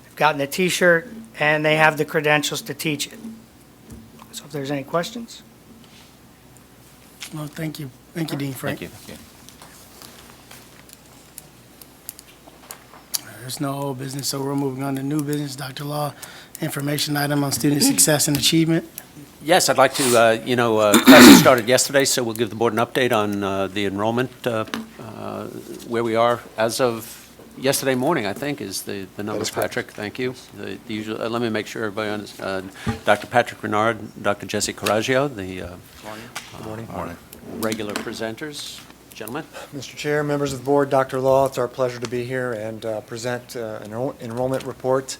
they've gotten a T-shirt, and they have the credentials to teach it. So if there's any questions? Well, thank you. Thank you, Dean Frank. Thank you. There's no old business, so we're moving on to new business. Dr. Law, information item on student success and achievement. Yes, I'd like to, classes started yesterday, so we'll give the board an update on the enrollment, where we are as of yesterday morning, I think, is the number. Patrick, thank you. The usual, let me make sure everybody understands. Dr. Patrick Renard, Dr. Jesse Coraggio, the Morning. regular presenters. Gentlemen. Mr. Chair, members of the board, Dr. Law, it's our pleasure to be here and present an enrollment report.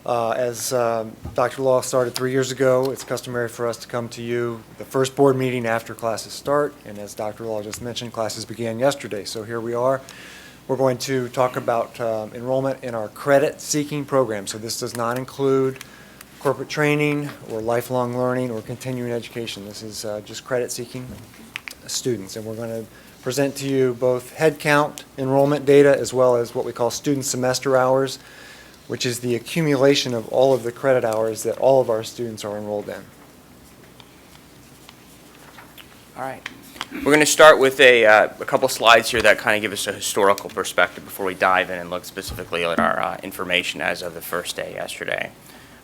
As Dr. Law started 3 years ago, it's customary for us to come to you the first board meeting after classes start, and as Dr. Law just mentioned, classes began yesterday, so here we are. We're going to talk about enrollment in our credit-seeking program, so this does not include corporate training or lifelong learning or continuing education. This is just credit-seeking students, and we're going to present to you both head count enrollment data as well as what we call student semester hours. which is the accumulation of all of the credit hours that all of our students are enrolled in. All right. We're going to start with a couple slides here that kind of give us a historical perspective before we dive in and look specifically at our information as of the first day yesterday.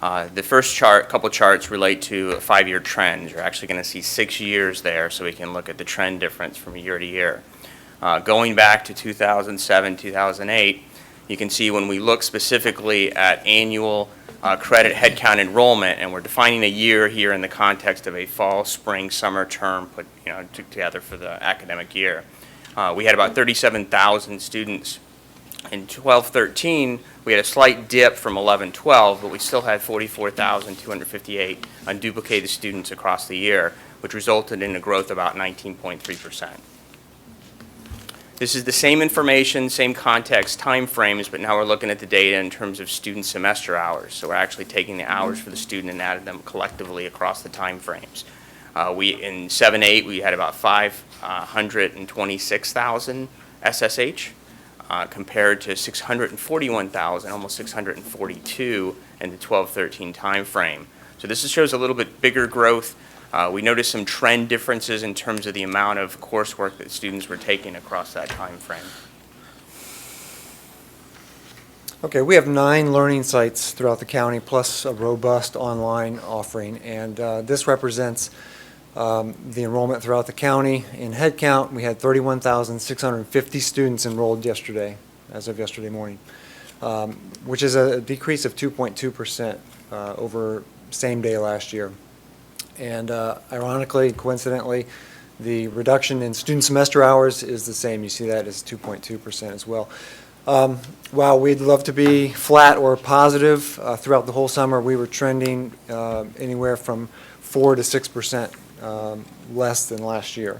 The first couple charts relate to 5-year trends. You're actually going to see 6 years there, so we can look at the trend difference from year to year. Going back to 2007, 2008, you can see when we look specifically at annual credit headcount enrollment, and we're defining a year here in the context of a fall, spring, summer term put together for the academic year. We had about 37,000 students. In 12-13, we had a slight dip from 11-12, but we still had 44,258 unduplicated students across the year, which resulted in a growth of about 19.3%. This is the same information, same context, time frames, but now we're looking at the data in terms of student semester hours. So we're actually taking the hours for the student and added them collectively across the time frames. In 7-8, we had about 526,000 SSH compared to 641,000, almost 642 in the 12-13 time frame. So this shows a little bit bigger growth. We noticed some trend differences in terms of the amount of coursework that students were taking across that time frame. Okay, we have 9 learning sites throughout the county, plus a robust online offering, and this represents the enrollment throughout the county. In headcount, we had 31,650 students enrolled yesterday, as of yesterday morning, which is a decrease of 2.2% over same day last year. And ironically, coincidentally, the reduction in student semester hours is the same. You see that as 2.2% as well. While we'd love to be flat or positive throughout the whole summer, we were trending anywhere from 4 to 6% less than last year.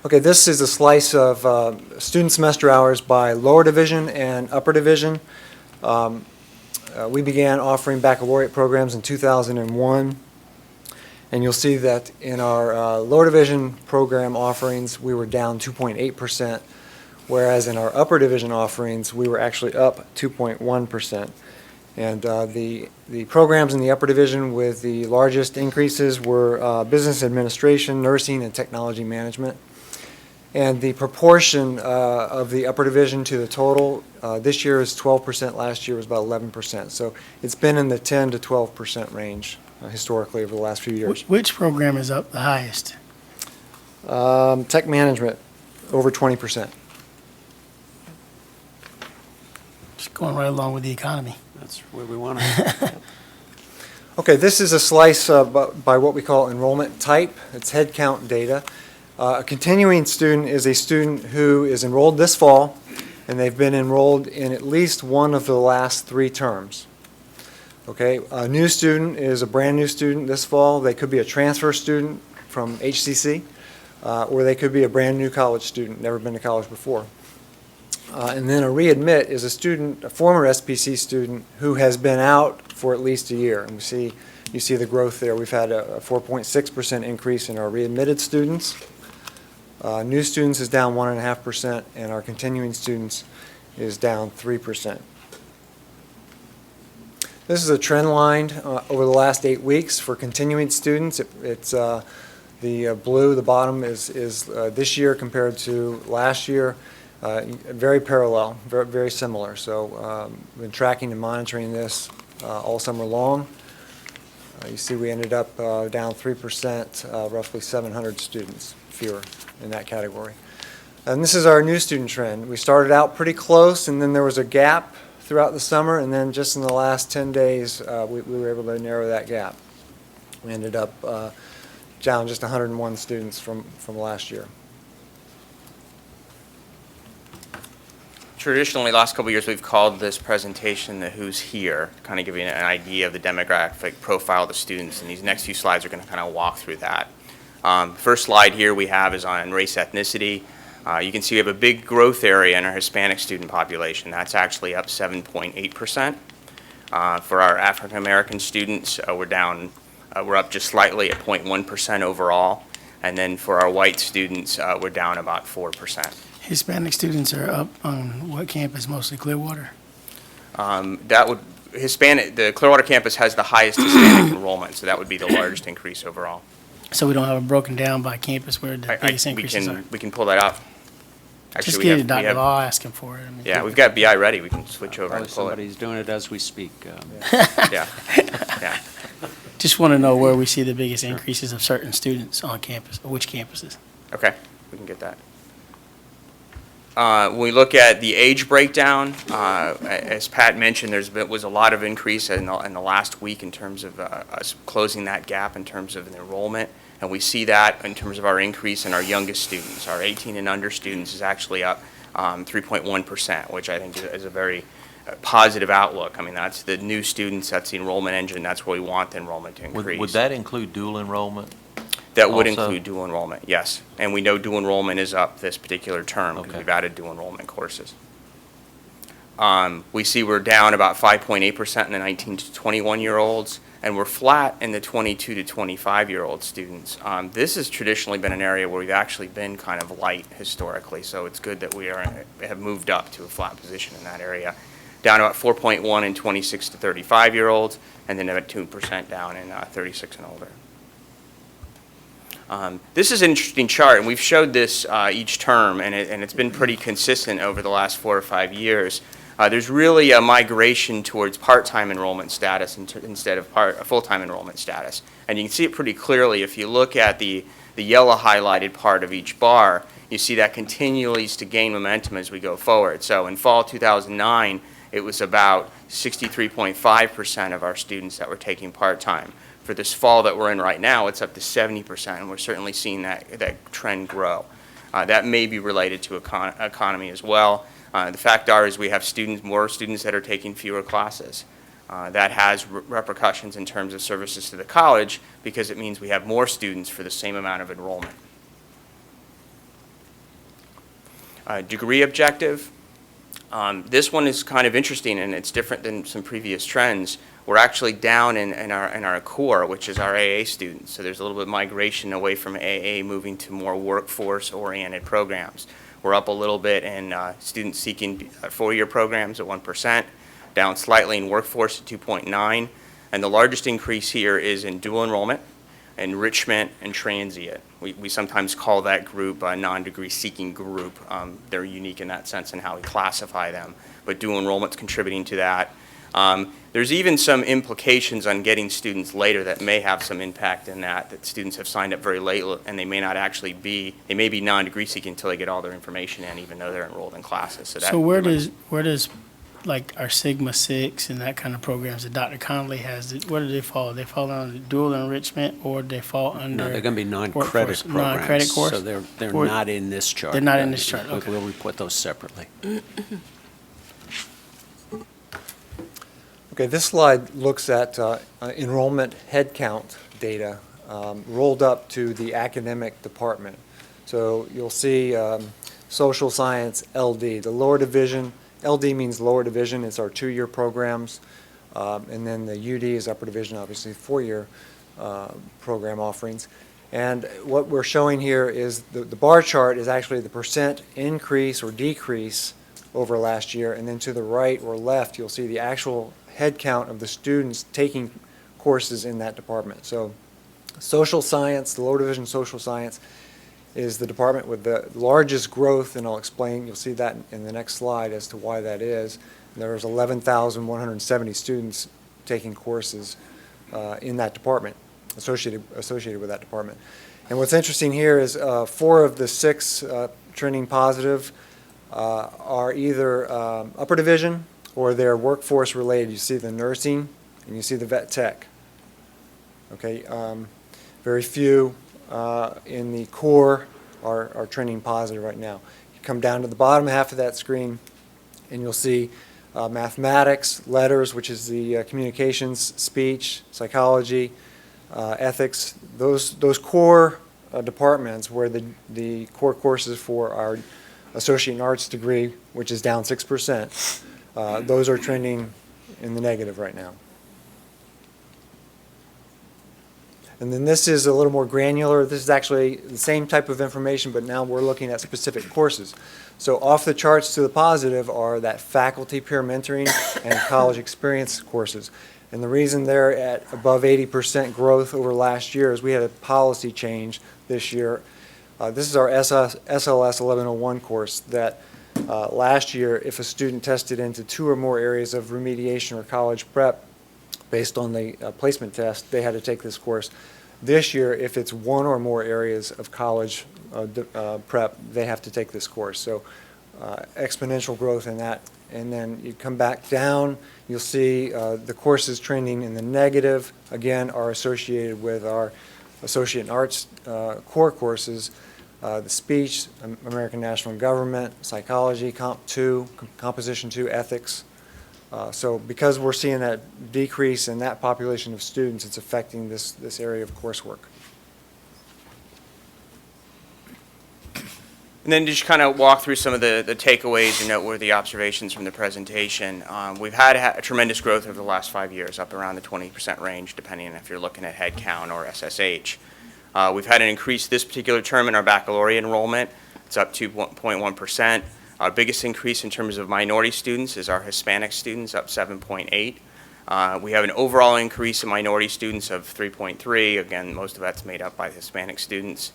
Okay, this is a slice of student semester hours by lower division and upper division. We began offering baccalaureate programs in 2001, and you'll see that in our lower division program offerings, we were down 2.8%, whereas in our upper division offerings, we were actually up 2.1%. And the programs in the upper division with the largest increases were business administration, nursing, and technology management. And the proportion of the upper division to the total this year is 12%, last year was about 11%. So it's been in the 10 to 12% range historically over the last few years. Which program is up the highest? Tech management, over 20%. Just going right along with the economy. That's where we want to. Okay, this is a slice by what we call enrollment type. It's head count data. A continuing student is a student who is enrolled this fall, and they've been enrolled in at least one of the last 3 terms. Okay, a new student is a brand new student this fall. They could be a transfer student from HCC, or they could be a brand new college student, never been to college before. And then a readmit is a student, a former SPC student who has been out for at least a year. And you see the growth there. We've had a 4.6% increase in our readmitted students. New students is down 1.5%, and our continuing students is down 3%. This is a trend line over the last 8 weeks for continuing students. It's the blue, the bottom is this year compared to last year. Very parallel, very similar. So we've been tracking and monitoring this all summer long. You see we ended up down 3%, roughly 700 students fewer in that category. And this is our new student trend. We started out pretty close, and then there was a gap throughout the summer, and then just in the last 10 days, we were able to narrow that gap. We ended up down just 101 students from last year. Traditionally, last couple of years, we've called this presentation the Who's Here, kind of giving an idea of the demographic profile of the students, and these next few slides are going to kind of walk through that. First slide here we have is on race ethnicity. You can see we have a big growth area in our Hispanic student population. That's actually up 7.8%. For our African American students, we're up just slightly at 0.1% overall. And then for our white students, we're down about 4%. Hispanic students are up on what campus, mostly Clearwater? That would, the Clearwater campus has the highest Hispanic enrollment, so that would be the largest increase overall. So we don't have it broken down by campus where the biggest increases are? We can pull that up. Just Actually, get it, Dr. Law asking for it. I mean, Yeah, we've got BI ready. We can switch over and pull it. Somebody's doing it as we speak. Yeah, yeah. Just want to know where we see the biggest increases of certain students on campus, or which campuses. Okay, we can get that. When we look at the age breakdown, as Pat mentioned, was a lot of increase in the last week in terms of us closing that gap in terms of enrollment. And we see that in terms of our increase in our youngest students. Our 18 and under students is actually up 3.1%, which I think is a very positive outlook. I mean, that's the new students, that's the enrollment engine, that's where we want the enrollment to increase. Would that include dual enrollment? That would also? include dual enrollment, yes. And we know dual enrollment is up this particular term because Okay. we've added dual enrollment courses. We see we're down about 5.8% in the 19 to 21-year-olds, and we're flat in the 22 to 25-year-old students. This has traditionally been an area where we've actually been kind of light historically, so it's good that we have moved up to a flat position in that area. Down about 4.1 in 26 to 35-year-olds, and then about 2% down in 36 and older. This is an interesting chart, and we've showed this each term, and it's been pretty consistent over the last 4 or 5 years. There's really a migration towards part-time enrollment status instead of full-time enrollment status. And you can see it pretty clearly if you look at the yellow highlighted part of each bar. You see that continues to gain momentum as we go forward. So in fall 2009, it was about 63.5% of our students that were taking part-time. For this fall that we're in right now, it's up to 70%, and we're certainly seeing that trend grow. That may be related to economy as well. The fact is we have more students that are taking fewer classes. That has repercussions in terms of services to the college because it means we have more students for the same amount of enrollment. Degree objective. This one is kind of interesting, and it's different than some previous trends. We're actually down in our core, which is our AA students. So there's a little bit of migration away from AA, moving to more workforce-oriented programs. We're up a little bit in students seeking four-year programs at 1%, down slightly in workforce at 2.9, and the largest increase here is in dual enrollment, enrichment, and transient. We sometimes call that group a non-degree seeking group. They're unique in that sense in how we classify them, but dual enrollment's contributing to that. There's even some implications on getting students later that may have some impact in that students have signed up very late and they may not actually be, they may be non-degree seeking until they get all their information in, even though they're enrolled in classes. So where does like our Sigma 6 and that kind of programs that Dr. Connolly has, where do they fall? They fall under dual enrichment, or they fall under? No, they're going to be non-credit workforce- programs. Non-credit course? So they're Or- not in this chart. They're not in this chart, okay. We'll report those separately. Okay, this slide looks at enrollment headcount data rolled up to the academic department. So you'll see social science LD, the lower division. LD means lower division. It's our 2-year programs. And then the UD is upper division, obviously 4-year program offerings. And what we're showing here is the bar chart is actually the percent increase or decrease over last year. And then to the right or left, you'll see the actual head count of the students taking courses in that department. So social science, the lower division social science, is the department with the largest growth, and I'll explain, you'll see that in the next slide as to why that is. There's 11,170 students taking courses in that department, associated with that department. And what's interesting here is 4 of the 6 trending positive are either upper division or they're workforce related. You see the nursing and you see the vet tech. Okay, very few in the core are trending positive right now. You come down to the bottom half of that screen and you'll see mathematics, letters, which is the communications, speech, psychology, ethics, those core departments where the core courses for our associate in arts degree, which is down 6%, those are trending in the negative right now. And then this is a little more granular. This is actually the same type of information, but now we're looking at specific courses. So off the charts to the positive are that faculty peer mentoring and college experience courses. And the reason they're at above 80% growth over last year is we had a policy change this year. This is our SLS 1101 course that last year, if a student tested into 2 or more areas of remediation or college prep based on the placement test, they had to take this course. This year, if it's 1 or more areas of college prep, they have to take this course. So exponential growth in that. And then you come back down, you'll see the courses trending in the negative, again, are associated with our Associate in Arts core courses, the speech, American National Government, psychology, Comp 2, Composition 2, ethics. So because we're seeing that decrease in that population of students, it's affecting this area of coursework. And then just kind of walk through some of the takeaways and noteworthy observations from the presentation. We've had a tremendous growth over the last 5 years, up around the 20% range, depending on if you're looking at head count or SSH. We've had an increase this particular term in our baccalaureate enrollment. It's up 2.1%. Our biggest increase in terms of minority students is our Hispanic students, up 7.8. We have an overall increase in minority students of 3.3. Again, most of that's made up by Hispanic students.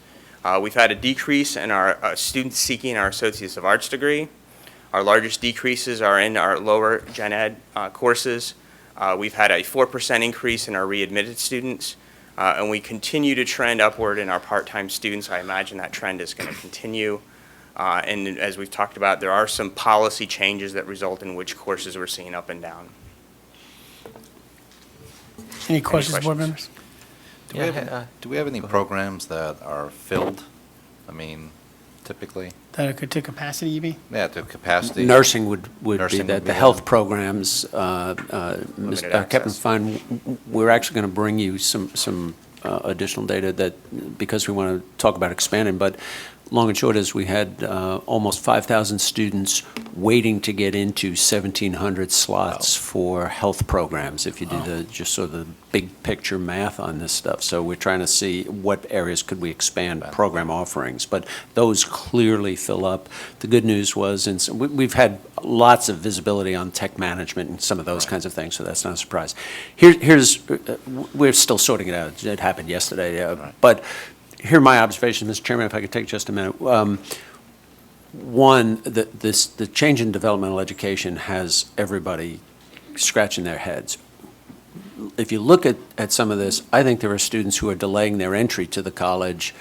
We've had a decrease in our students seeking our Associates of Arts degree. Our largest decreases are in our lower gen ed courses. We've had a 4% increase in our readmitted students, and we continue to trend upward in our part-time students. I imagine that trend is going to continue. And as we've talked about, there are some policy changes that result in which courses we're seeing up and down. Any questions, board members? Do we have any programs that are filled? I mean, typically? That could to capacity, you mean? Yeah, to capacity. Nursing would Nursing be that. would be The one. health programs, Limited Captain access. Fine, we're actually going to bring you some additional data that, because we want to talk about expanding, but long and short is we had almost 5,000 students waiting to get into 1,700 slots for health programs, if you do the just sort of the big picture math on this stuff. So we're trying to see what areas could we expand program offerings, but those clearly fill up. The good news was, we've had lots of visibility on tech management and some of those kinds of things, so that's not a surprise. We're still sorting it out. It happened yesterday, but here are my observations, Mr. Chairman, if I could take just a minute. One, the change in developmental education has everybody scratching their heads. If you look at some of this, I think there are students who are delaying their entry to the college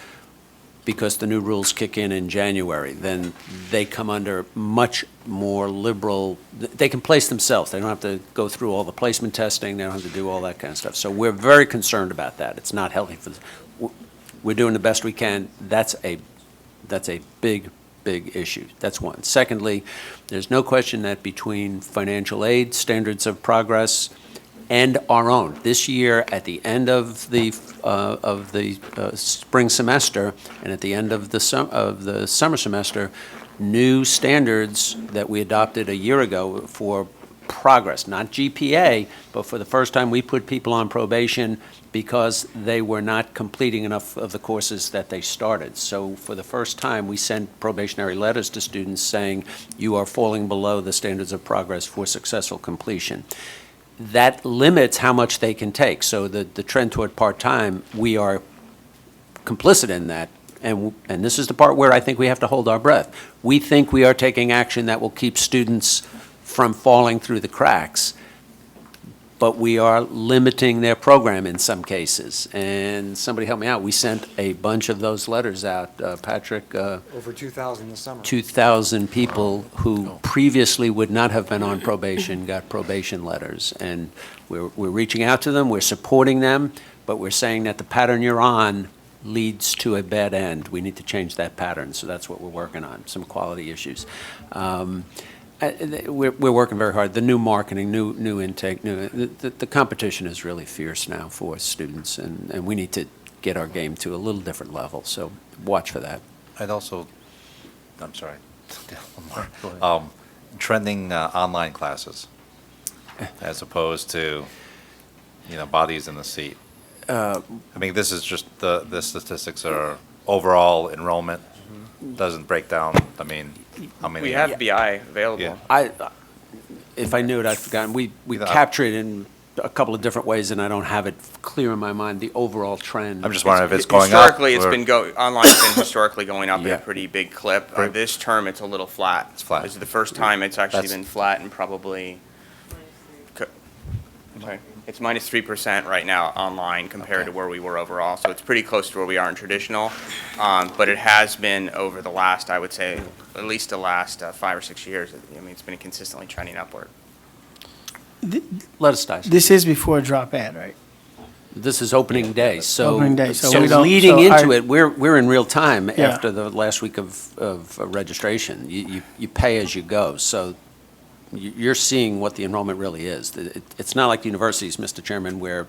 because the new rules kick in January. Then they come under much more liberal, they can place themselves. They don't have to go through all the placement testing. They don't have to do all that kind of stuff. So we're very concerned about that. It's not healthy for we're doing the best we can. That's a big issue. That's one. Secondly, there's no question that between financial aid, standards of progress, and our own, this year at the end of the spring semester and at the end of the summer semester, new standards that we adopted a year ago for progress, not GPA, but for the first time we put people on probation because they were not completing enough of the courses that they started. So for the first time, we sent probationary letters to students saying, you are falling below the standards of progress for successful completion. That limits how much they can take. So the trend toward part-time, we are complicit in that. And this is the part where I think we have to hold our breath. We think we are taking action that will keep students from falling through the cracks, but we are limiting their program in some cases. And somebody help me out. We sent a bunch of those letters out, Patrick. Over 2,000 this summer. 2,000 people who previously would not have been on probation got probation letters. And we're reaching out to them, we're supporting them, but we're saying that the pattern you're on leads to a bad end. We need to change that pattern, so that's what we're working on, some quality issues. We're working very hard. The new marketing, new intake, the competition is really fierce now for students, and we need to get our game to a little different level. So watch for that. I'm sorry, trending online classes as opposed to, bodies in the seat. I mean, this is just the statistics are overall enrollment, doesn't break down, I mean, how many. We have BI available. Yeah. If I knew it, I'd forgotten. We Yeah. capture it in a couple of different ways, and I don't have it clear in my mind, the overall trend. I'm just wondering if it's going up. Historically, it's or- been online's been historically going up at Yeah. a pretty big clip. Right. This term, it's a little flat. It's flat. This is the first time it's actually That's- been flat and probably, sorry, it's -3% right now online compared to where we were overall. So it's pretty close to where we are in traditional. But it has been over the last, I would say, at least the last 5 or 6 years. I mean, it's been consistently trending upward. Let us dissect. This is before drop ad, right? This is opening day, so. Opening day, so So we don't- leading so into our- it, we're in real time Yeah. after the last week of registration. You pay as you go, so you're seeing what the enrollment really is. It's not like the universities, Mr. Chairman, where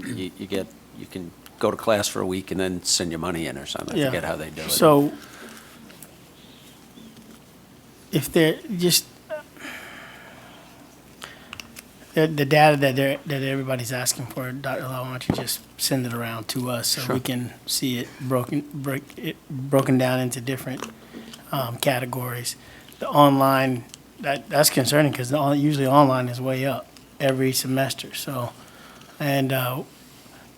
you can go to class for a week and then send your money in or something. I Yeah. forget how they do it. So if they're just, the data that everybody's asking for, Dr. Law, why don't you just send it around to us so we can see it broken down into different categories. The online, that's concerning because usually online is way up every semester. So, and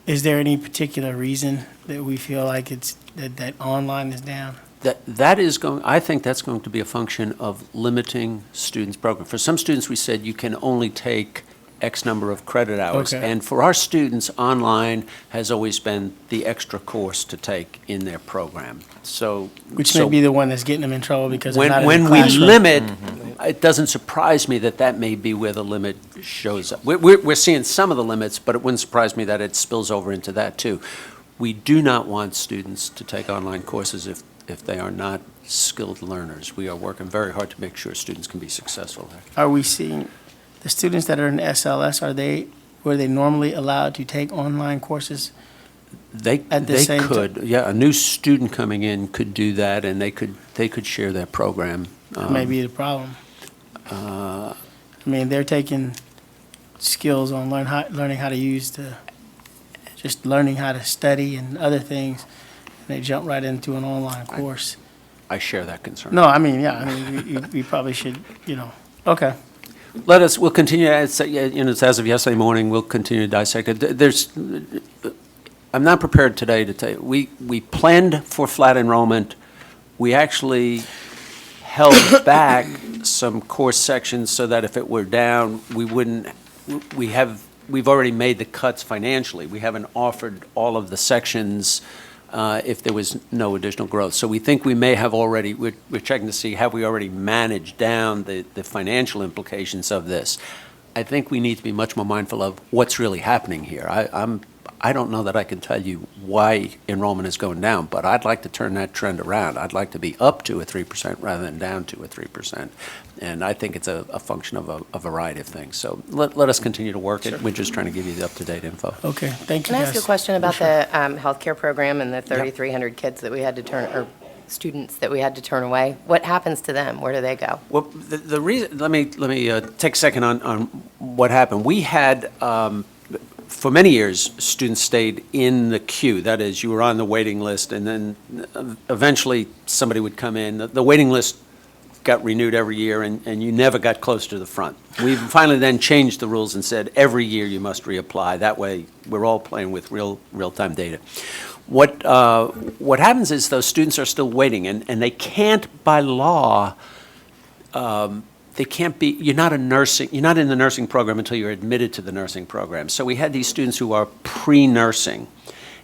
is there any particular reason that we feel like it's that online is down? That is going, I think that's going to be a function of limiting students' program. For some students, we said you can only take X number of credit hours. Okay. And for our students, online has always been the extra course to take in their program. So. Which may be the one that's getting them in trouble because they're not in the When we classroom. limit, it doesn't surprise me that may be where the limit shows up. We're seeing some of the limits, but it wouldn't surprise me that it spills over into that too. We do not want students to take online courses if they are not skilled learners. We are working very hard to make sure students can be successful there. Are we seeing the students that are in SLS, were they normally allowed to take online courses? They At the same could, yeah, a new student coming in could do that, and they could share their program. That may be the problem. I mean, they're taking skills on learning how to just learning how to study and other things, and they jump right into an online course. I share that concern. No, I mean, yeah, I mean, we probably should, okay. We'll continue, as of yesterday morning, we'll continue to dissect it. I'm not prepared today to tell you, we planned for flat enrollment. We actually held back some course sections so that if it were down, we've already made the cuts financially. We haven't offered all of the sections if there was no additional growth. So we think we may have already, we're checking to see, have we already managed down the financial implications of this? I think we need to be much more mindful of what's really happening here. I don't know that I can tell you why enrollment is going down, but I'd like to turn that trend around. I'd like to be up to a 3% rather than down to a 3%. And I think it's a function of a variety of things. So let us continue to work it. We're just trying to give you the up-to-date info. Okay, thank you, Can I guys. ask you a question about Sure. the healthcare program and the 3,300 kids that we had to turn, or students that we had to turn away? What happens to them? Where do they go? Well, the reason, let me take a second on what happened. We had, for many years, students stayed in the queue. That is, you were on the waiting list, and then eventually somebody would come in. The waiting list got renewed every year, and you never got close to the front. We finally then changed the rules and said, every year you must reapply. That way, we're all playing with real-time data. What happens is those students are still waiting, and they can't, by law, they can't be, you're not in the nursing program until you're admitted to the nursing program. So we had these students who are pre-nursing.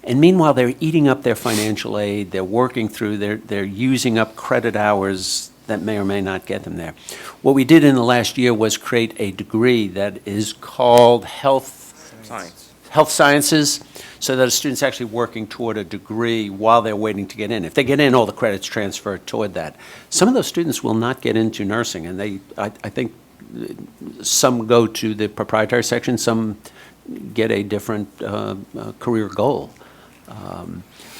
And meanwhile, they're eating up their financial aid, they're working through, they're using up credit hours that may or may not get them there. What we did in the last year was create a degree that is called health sciences, so that a student's actually working toward a degree while they're waiting to get in. If they get in, all the credits transfer toward that. Some of those students will not get into nursing, and I think some go to the proprietary section, some get a different career goal.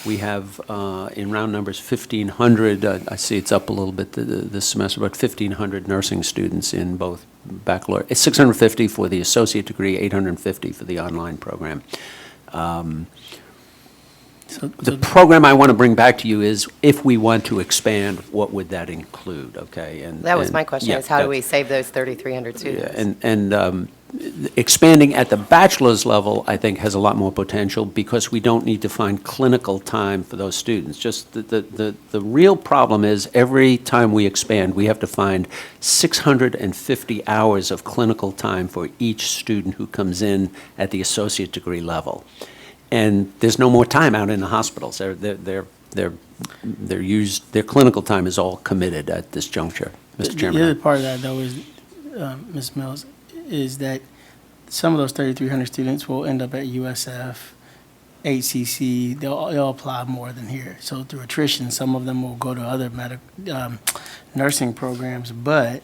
We have, in round numbers, 1,500, I see it's up a little bit this semester, but 1,500 nursing students in both bachelor. It's 650 for the associate degree, 850 for the online program. The program I want to bring back to you is, if we want to expand, what would that include, okay? And That was and- my question, yeah, is how do that- we save those 3,300 Yeah, students? and expanding at the bachelor's level, I think, has a lot more potential because we don't need to find clinical time for those students. Just the real problem is every time we expand, we have to find 650 hours of clinical time for each student who comes in at the associate degree level. And there's no more time out in the hospitals. Their clinical time is all committed at this juncture, Mr. Chairman. The other part of that, though, is, Ms. Mills, is that some of those 3,300 students will end up at USF, HCC. They'll apply more than here. So through attrition, some of them will go to other nursing programs, but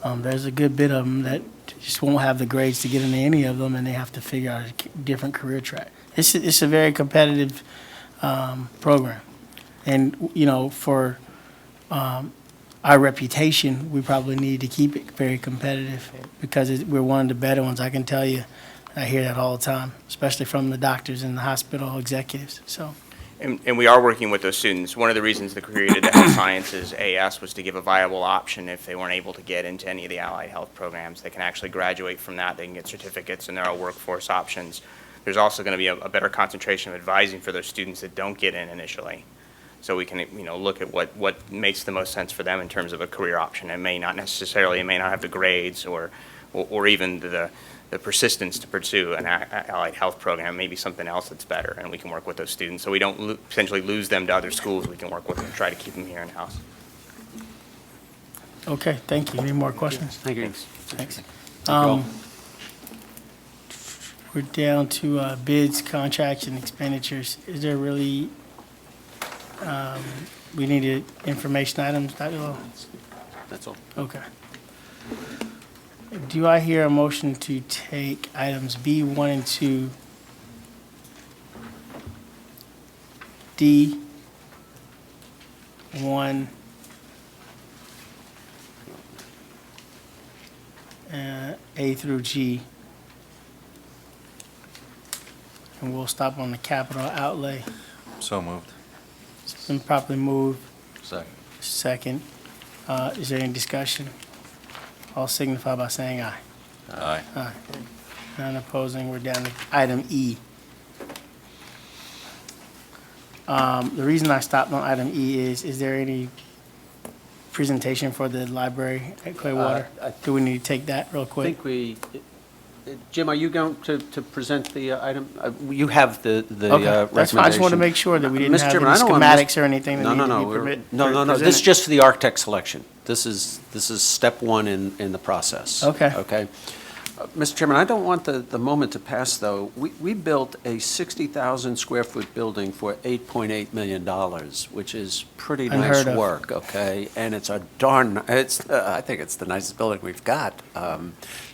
there's a good bit of them that just won't have the grades to get into any of them, and they have to figure out a different career track. It's a very competitive program, and for our reputation, we probably need to keep it very competitive because we're one of the better ones. I can tell you, I hear that all the time, especially from the doctors and the hospital executives. So. And we are working with those students. One of the reasons they created the Health Sciences AS was to give a viable option if they weren't able to get into any of the allied health programs. They can actually graduate from that. They can get certificates, and there are workforce options. There's also going to be a better concentration of advising for those students that don't get in initially. So we can, look at what makes the most sense for them in terms of a career option. It may not have the grades or even the persistence to pursue an allied health program, maybe something else that's better, and we can work with those students. So we don't potentially lose them to other schools. We can work with them and try to keep them here in-house. Okay, thank you. Any more questions? Thank you. Thanks. all. We're down to bids, contracts, and expenditures. Is there really, we needed information items, Dr. Lowe? That's all. Okay. Do I hear a motion to take items B, 1, and 2, D, 1, A through G? And we'll stop on the capital outlay. So moved. It's been properly moved. Second. Second. Is there any discussion? All signify by saying aye. Aye. Aye. None opposing. We're down to item E. The reason I stopped on item E is there any presentation for the library at Clearwater? Do we need to take that real I quick? think Jim, are you going to present the item? You have the Okay, that's fine. I just want to make sure that we didn't Mr. have Chairman, any I don't want to schematics or anything that need to be No, this is just for the architect selection. This is step one in the process. Okay. Okay. Mr. Chairman, I don't want the moment to pass, though. We built a 60,000 square foot building for $8.8 million, which is pretty nice Unheard of. work, okay? And it's I think it's the nicest building we've got.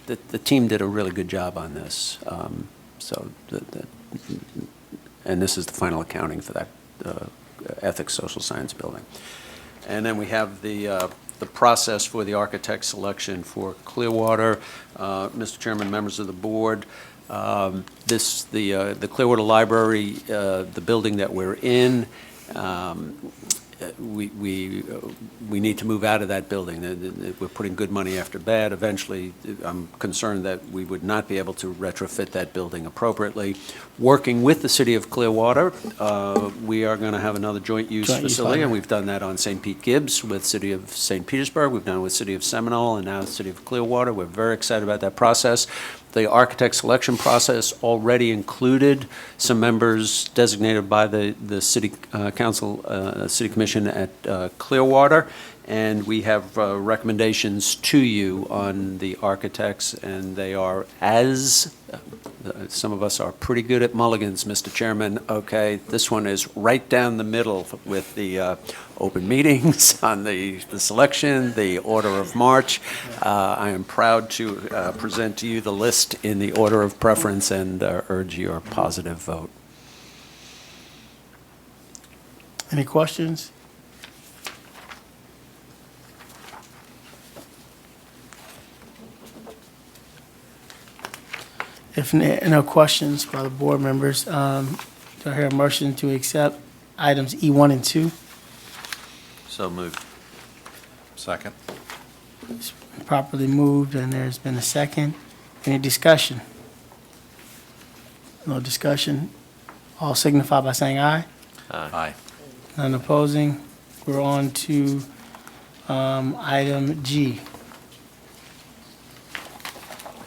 The team did a really good job on this. And this is the final accounting for that ethics, social science building. And then we have the process for the architect selection for Clearwater. Mr. Chairman, members of the board, the Clearwater Library, the building that we're in, we need to move out of that building. We're putting good money after bad. Eventually, I'm concerned that we would not be able to retrofit that building appropriately. Working with the city of Clearwater, we are going to have another joint use facility, and we've done that on St. Pete Gibbs with city of St. Petersburg. We've done it with city of Seminole, and now the city of Clearwater. We're very excited about that process. The architect selection process already included some members designated by the city council, city commission at Clearwater, and we have recommendations to you on the architects, and they are some of us are pretty good at mulligans, Mr. Chairman. Okay, this one is right down the middle with the open meetings on the selection, the order of march. I am proud to present to you the list in the order of preference and urge your positive vote. Any questions? If no questions by the board members, do I hear a motion to accept items E1 and 2? So moved. Second. It's properly moved, and there's been a second. Any discussion? No discussion. All signify by saying aye. Aye. None opposing. We're on to item G.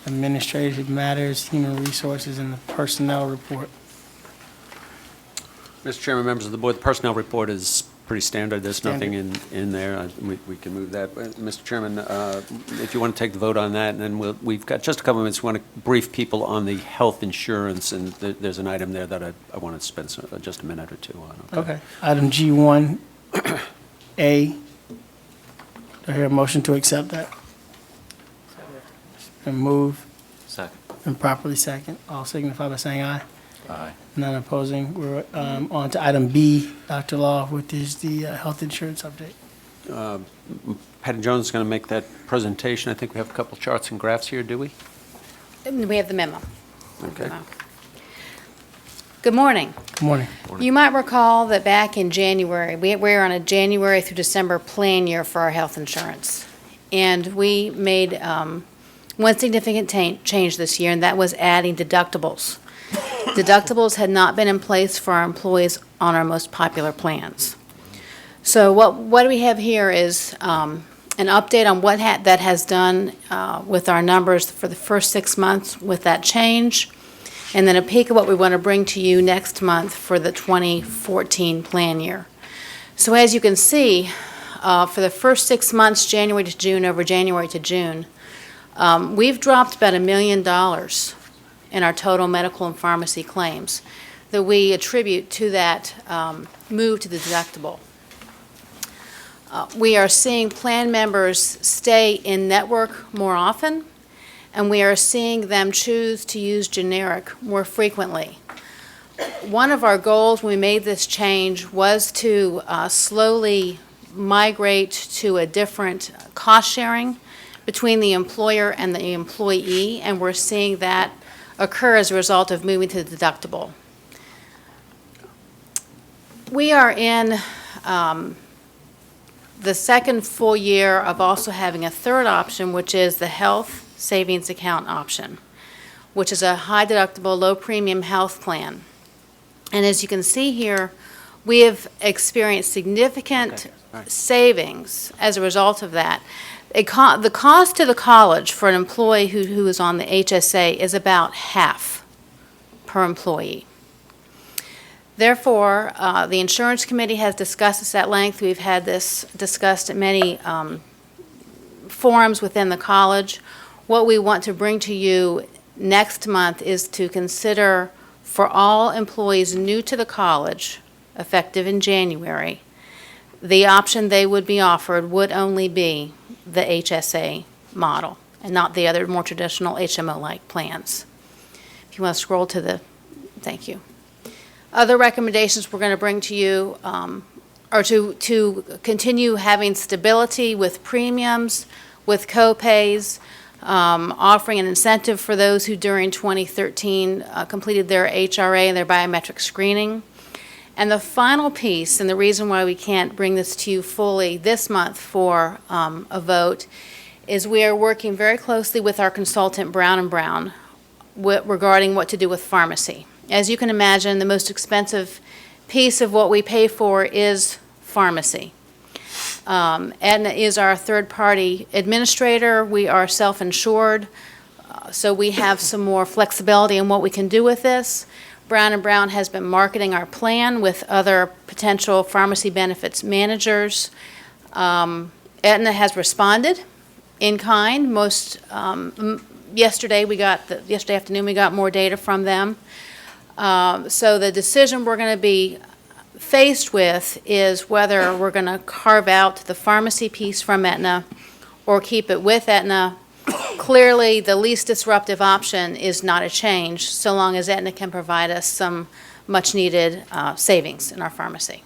Administrative matters, human resources, and the personnel report. Mr. Chairman, members of the board, the personnel report is pretty standard. There's nothing in there. We can move that. But, Mr. Chairman, if you want to take the vote on that, and then we've got just a couple of minutes. We want to brief people on the health insurance, and there's an item there that I want to spend just a minute or two on. Okay. Item G1A. Do I hear a motion to accept that? And move. Second. And properly second. All signify by saying aye. Aye. None opposing. We're on to item B, Dr. Law, which is the health insurance update. Patty Jones is going to make that presentation. I think we have a couple charts and graphs here, do we? We have the memo. Okay. Good morning. Good morning. You might recall that back in January, we're on a January through December plan year for our health insurance. And we made one significant change this year, and that was adding deductibles. Deductibles had not been in place for our employees on our most popular plans. So what we have here is an update on what that has done with our numbers for the first 6 months with that change, and then a peek of what we want to bring to you next month for the 2014 plan year. So as you can see, for the first 6 months, January to June over January to June, we've dropped about $1 million in our total medical and pharmacy claims that we attribute to that move to the deductible. We are seeing plan members stay in network more often, and we are seeing them choose to use generic more frequently. One of our goals when we made this change was to slowly migrate to a different cost sharing between the employer and the employee, and we're seeing that occur as a result of moving to the deductible. We are in the second full year of also having a third option, which is the health savings account option, which is a high deductible, low premium health plan. And as you can see here, we have experienced significant savings as a result of that. The cost to the college for an employee who is on the HSA is about half per employee. Therefore, the insurance committee has discussed this at length. We've had this discussed at many forums within the college. What we want to bring to you next month is to consider for all employees new to the college, effective in January, the option they would be offered would only be the HSA model and not the other more traditional HMO-like plans. If you want to scroll to the, thank you. Other recommendations we're going to bring to you are to continue having stability with premiums, with co-pays, offering an incentive for those who during 2013 completed their HRA and their biometric screening. And the final piece, and the reason why we can't bring this to you fully this month for a vote, is we are working very closely with our consultant Brown & Brown regarding what to do with pharmacy. As you can imagine, the most expensive piece of what we pay for is pharmacy. Aetna is our third-party administrator. We are self-insured, so we have some more flexibility in what we can do with this. Brown & Brown has been marketing our plan with other potential pharmacy benefits managers. Aetna has responded in kind. Yesterday afternoon we got more data from them. So the decision we're going to be faced with is whether we're going to carve out the pharmacy piece from Aetna or keep it with Aetna. Clearly, the least disruptive option is not a change, so long as Aetna can provide us some much-needed savings in our pharmacy.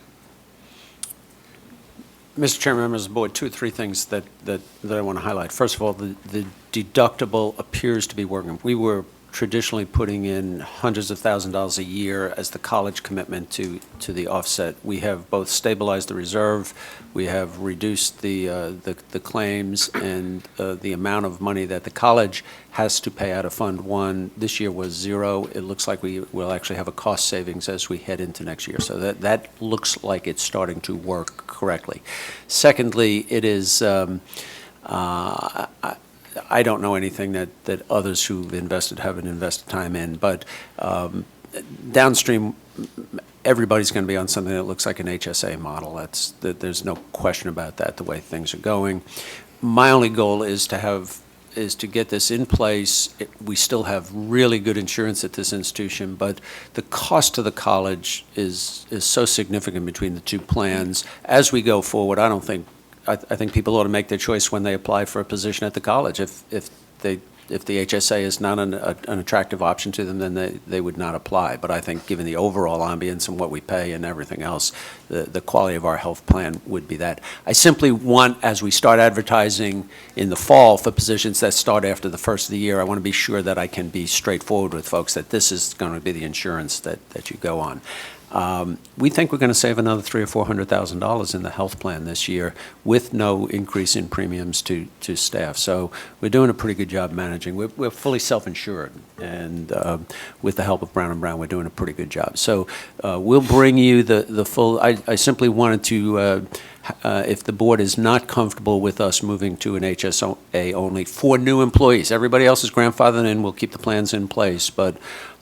Mr. Chairman, members of the board, 2 or 3 things that I want to highlight. First of all, the deductible appears to be working. We were traditionally putting in hundreds of thousands of dollars a year as the college commitment to the offset. We have both stabilized the reserve, we have reduced the claims, and the amount of money that the college has to pay out of Fund 1 this year was zero. It looks like we will actually have a cost savings as we head into next year. So that looks like it's starting to work correctly. Secondly, it is, I don't know anything that others who've invested haven't invested time in, but downstream, everybody's going to be on something that looks like an HSA model. There's no question about that, the way things are going. My only goal is to get this in place. We still have really good insurance at this institution, but the cost to the college is so significant between the two plans. As we go forward, I think people ought to make their choice when they apply for a position at the college. If the HSA is not an attractive option to them, then they would not apply. But I think given the overall ambience and what we pay and everything else, the quality of our health plan would be that. I simply want, as we start advertising in the fall for positions that start after the first of the year, I want to be sure that I can be straightforward with folks that this is going to be the insurance that you go on. We think we're going to save another $300,000 or $400,000 in the health plan this year with no increase in premiums to staff. So we're doing a pretty good job managing. We're fully self-insured, and with the help of Brown & Brown, we're doing a pretty good job. So we'll bring you the full. I simply wanted to, if the board is not comfortable with us moving to an HSA only for new employees, everybody else is grandfathered in, we'll keep the plans in place, but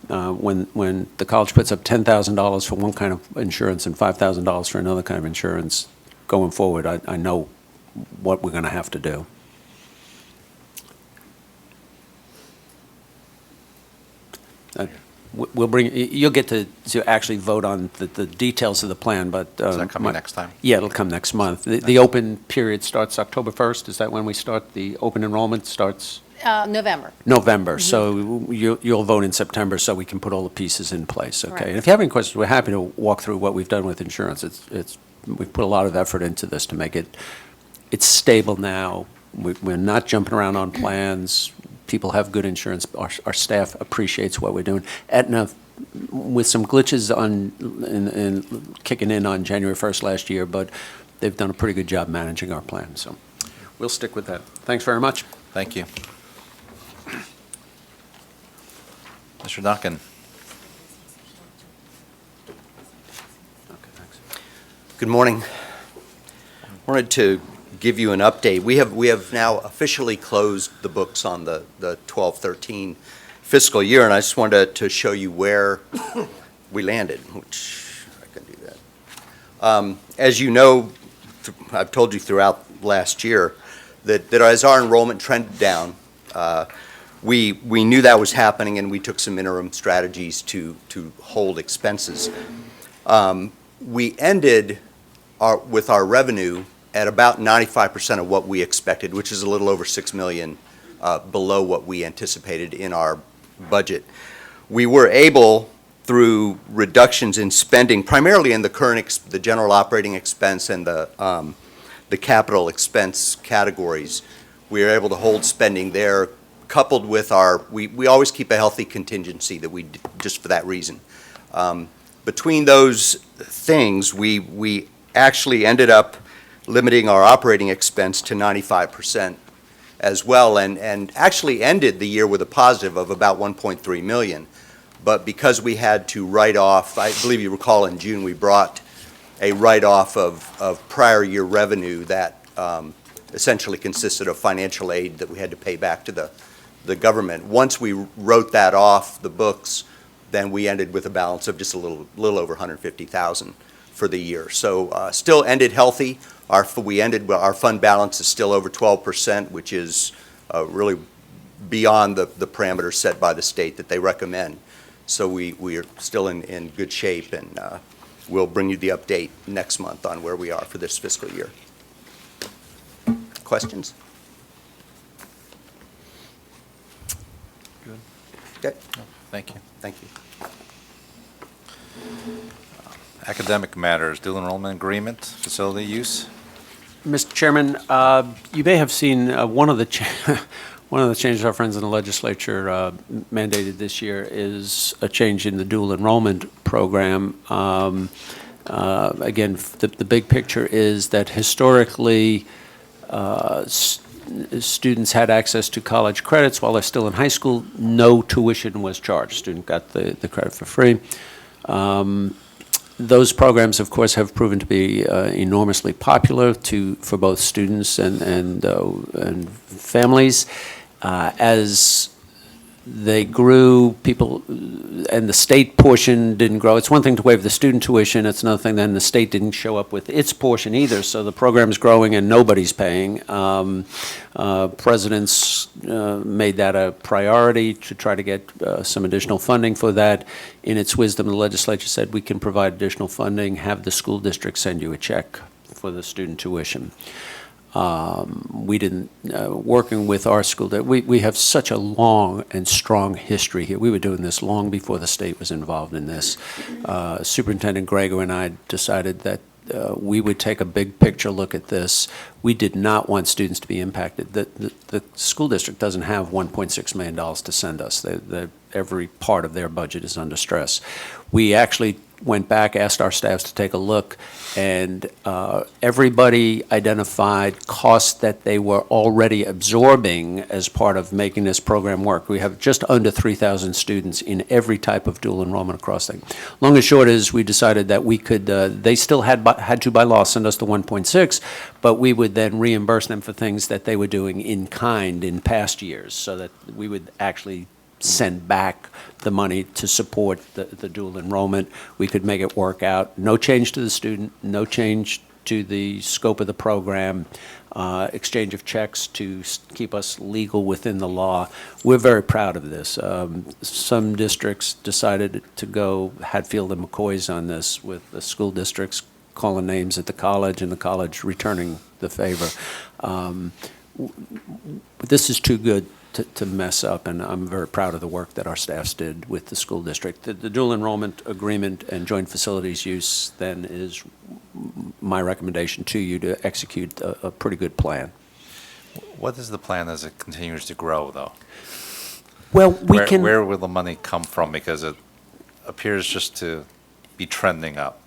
when the college puts up $10,000 for one kind of insurance and $5,000 for another kind of insurance, going forward, I know what we're going to have to do. We'll bring. You'll get to actually vote on the details of the plan, but is that coming next time? Yeah, it'll come next month. The open period starts October 1st. Is that when we start? The open enrollment starts. November. November. So you'll vote in September, so we can put all the pieces in place. Okay. Right. And if you have any questions, we're happy to walk through what we've done with insurance. We've put a lot of effort into this to make it's stable now. We're not jumping around on plans. People have good insurance. Our staff appreciates what we're doing. Aetna, with some glitches in kicking in on January 1st last year, but they've done a pretty good job managing our plan. So we'll stick with that. Thanks very much. Thank you. Mr. Duncan. Good morning. I wanted to give you an update. We have now officially closed the books on the 12-13 fiscal year, and I just wanted to show you where we landed, which I can do that. As you know, I've told you throughout last year that as our enrollment trended down, we knew that was happening, and we took some interim strategies to hold expenses. We ended with our revenue at about 95% of what we expected, which is a little over $6 million below what we anticipated in our budget. We were able, through reductions in spending, primarily in the general operating expense and the capital expense categories, we were able to hold spending there, coupled with we always keep a healthy contingency that we just for that reason. Between those things, we actually ended up limiting our operating expense to 95% as well, and actually ended the year with a positive of about $1.3 million. But because we had to write off, I believe you recall in June, we brought a write-off of prior year revenue that essentially consisted of financial aid that we had to pay back to the government. Once we wrote that off the books, then we ended with a balance of just a little over $150,000 for the year. So still ended healthy. Our fund balance is still over 12%, which is really beyond the parameters set by the state that they recommend. So we are still in good shape, and we'll bring you the update next month on where we are for this fiscal year. Questions? Good. Okay. Thank you. Thank you. Academic matters, dual enrollment agreement, facility use. Mr. Chairman, you may have seen one of One of the changes our friends in the legislature mandated this year is a change in the dual enrollment program. Again, the big picture is that historically, students had access to college credits while they're still in high school. No tuition was charged. Student got the credit for free. Those programs, of course, have proven to be enormously popular for both students and families. As they grew, people, and the state portion didn't grow. It's one thing to waive the student tuition. It's another thing then the state didn't show up with its portion either. So the program's growing and nobody's paying. Presidents made that a priority to try to get some additional funding for that. In its wisdom, the legislature said we can provide additional funding, have the school district send you a check for the student tuition. We didn't, working with our school, we have such a long and strong history here. We were doing this long before the state was involved in this. Superintendent Greger and I decided that we would take a big picture look at this. We did not want students to be impacted. The school district doesn't have $1.6 million to send us. Every part of their budget is under stress. We actually went back, asked our staffs to take a look, and everybody identified costs that they were already absorbing as part of making this program work. We have just under 3,000 students in every type of dual enrollment across the thing. Long and short is we decided that we could, they still had to by law send us the 1.6, but we would then reimburse them for things that they were doing in kind in past years, so that we would actually send back the money to support the dual enrollment. We could make it work out. No change to the student, no change to the scope of the program, exchange of checks to keep us legal within the law. We're very proud of this. Some districts decided to go Hatfield and McCoy's on this, with the school districts calling names at the college and the college returning the favor. This is too good to mess up, and I'm very proud of the work that our staffs did with the school district. The dual enrollment agreement and joint facilities use then is my recommendation to you to execute a pretty good plan. What is the plan as it continues to grow, though? Well, where will the money come from? Because it appears just to be trending up.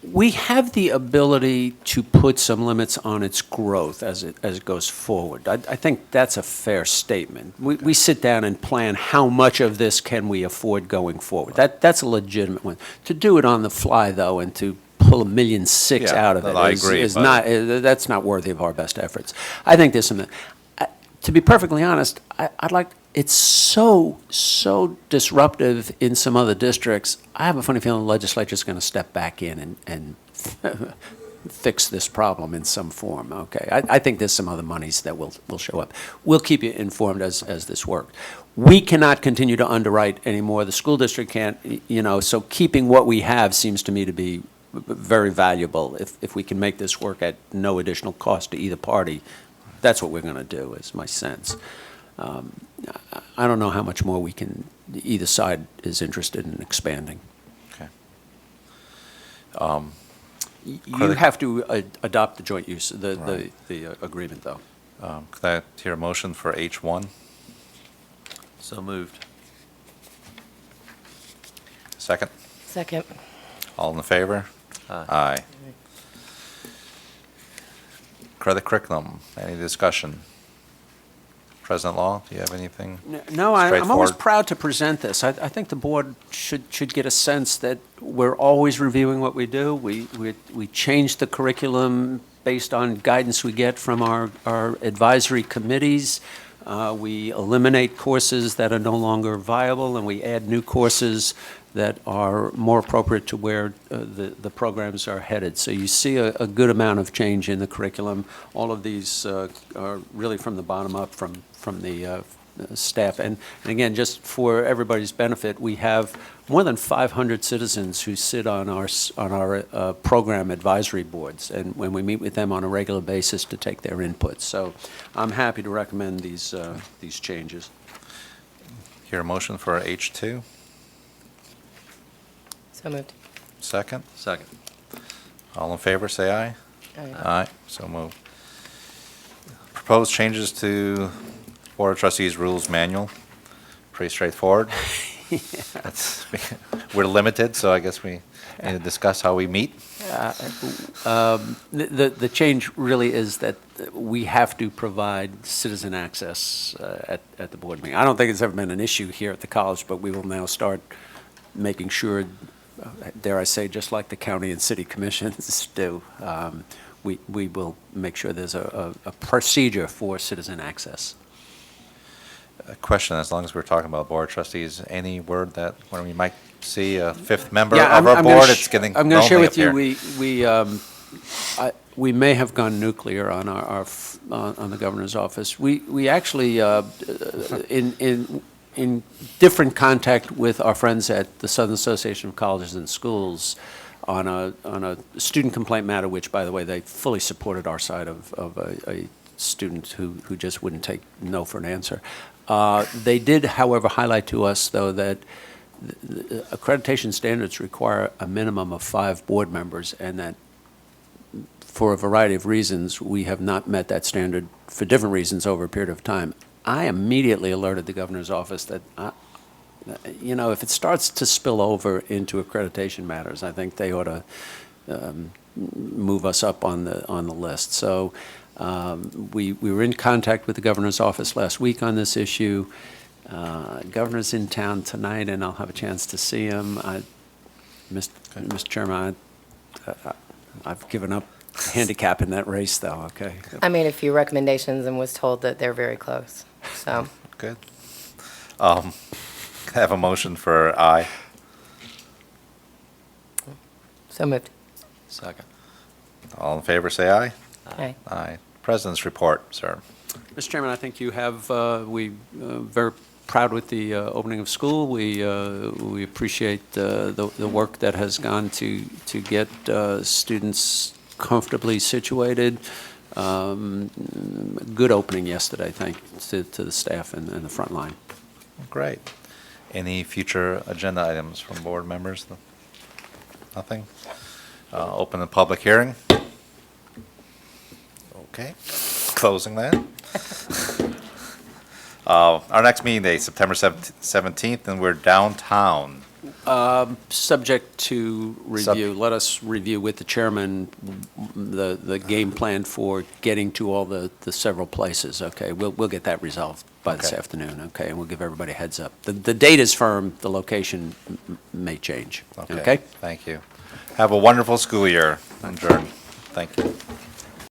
We have the ability to put some limits on its growth as it goes forward. I think that's a fair statement. We sit down and plan how much of this can we afford going forward. That's a legitimate one. To do it on the fly, though, and to pull $1.6 million out of it is not, that's not worthy of our best efforts. I think there's some, to be perfectly honest, it's so disruptive in some other districts. I have a funny feeling the legislature is going to step back in and fix this problem in some form. Okay, I think there's some other monies that will show up. We'll keep you informed as this works. We cannot continue to underwrite anymore. The school district can't, so keeping what we have seems to me to be very valuable. If we can make this work at no additional cost to either party, that's what we're going to do, is my sense. I don't know how much more either side is interested in expanding. Okay. You have to adopt the joint use, the agreement, though. Could I hear a motion for H1? So moved. Second? Second. All in favor? Aye. Credit curriculum, any discussion? President Law, do you have anything? No, I'm always straightforward? proud to present this. I think the board should get a sense that we're always reviewing what we do. We change the curriculum based on guidance we get from our advisory committees. We eliminate courses that are no longer viable, and we add new courses that are more appropriate to where the programs are headed. So you see a good amount of change in the curriculum. All of these are really from the bottom up, from the staff. And again, just for everybody's benefit, we have more than 500 citizens who sit on our program advisory boards, and when we meet with them on a regular basis to take their input. So I'm happy to recommend these changes. Hear a motion for H2? So moved. Second? Second. All in favor, say aye. Aye. Aye, so moved. Proposed changes to Board of Trustees Rules Manual. Pretty straightforward. We're limited, so I guess we need to discuss how we meet. The change really is that we have to provide citizen access at the board meeting. I don't think it's ever been an issue here at the college, but we will now start making sure, dare I say, just like the county and city commissions do, we will make sure there's a procedure for citizen access. A question, as long as we're talking about Board of Trustees, any word that when we might see a fifth member Yeah, of our I'm gonna board, sh- it's getting I'm going to share lonely with up you, here. we may have gone nuclear on on the governor's office. We actually, in different contact with our friends at the Southern Association of Colleges and Schools on a student complaint matter, which, by the way, they fully supported our side of a student who just wouldn't take no for an answer. They did, however, highlight to us, though, that accreditation standards require a minimum of 5 board members, and that for a variety of reasons, we have not met that standard for different reasons over a period of time. I immediately alerted the governor's office that, if it starts to spill over into accreditation matters, I think they ought to move us up on the list. So we were in contact with the governor's office last week on this issue. Governor's in town tonight, and I'll have a chance to see him. Mr. Chairman, I've given up handicap in that race, though, okay? I made a few recommendations and was told that they're very close, so. Good. Have a motion for aye. So moved. Second. All in favor, say aye. Aye. Aye. President's report, sir. Mr. Chairman, I think you have, very proud with the opening of school. We appreciate the work that has gone to get students comfortably situated. Good opening yesterday, thank you to the staff and the front line. Great. Any future agenda items from board members? Nothing? Open the public hearing. Okay, closing that. Our next meeting day, September 17th, and we're downtown. Subject to review, let us review with the chairman the game plan for getting to all the several places, okay? We'll get that resolved by this afternoon, okay? And we'll give everybody a heads up. The date is firm, the location may change, okay? Thank you. Have a wonderful school year. Adjourned. Thank you.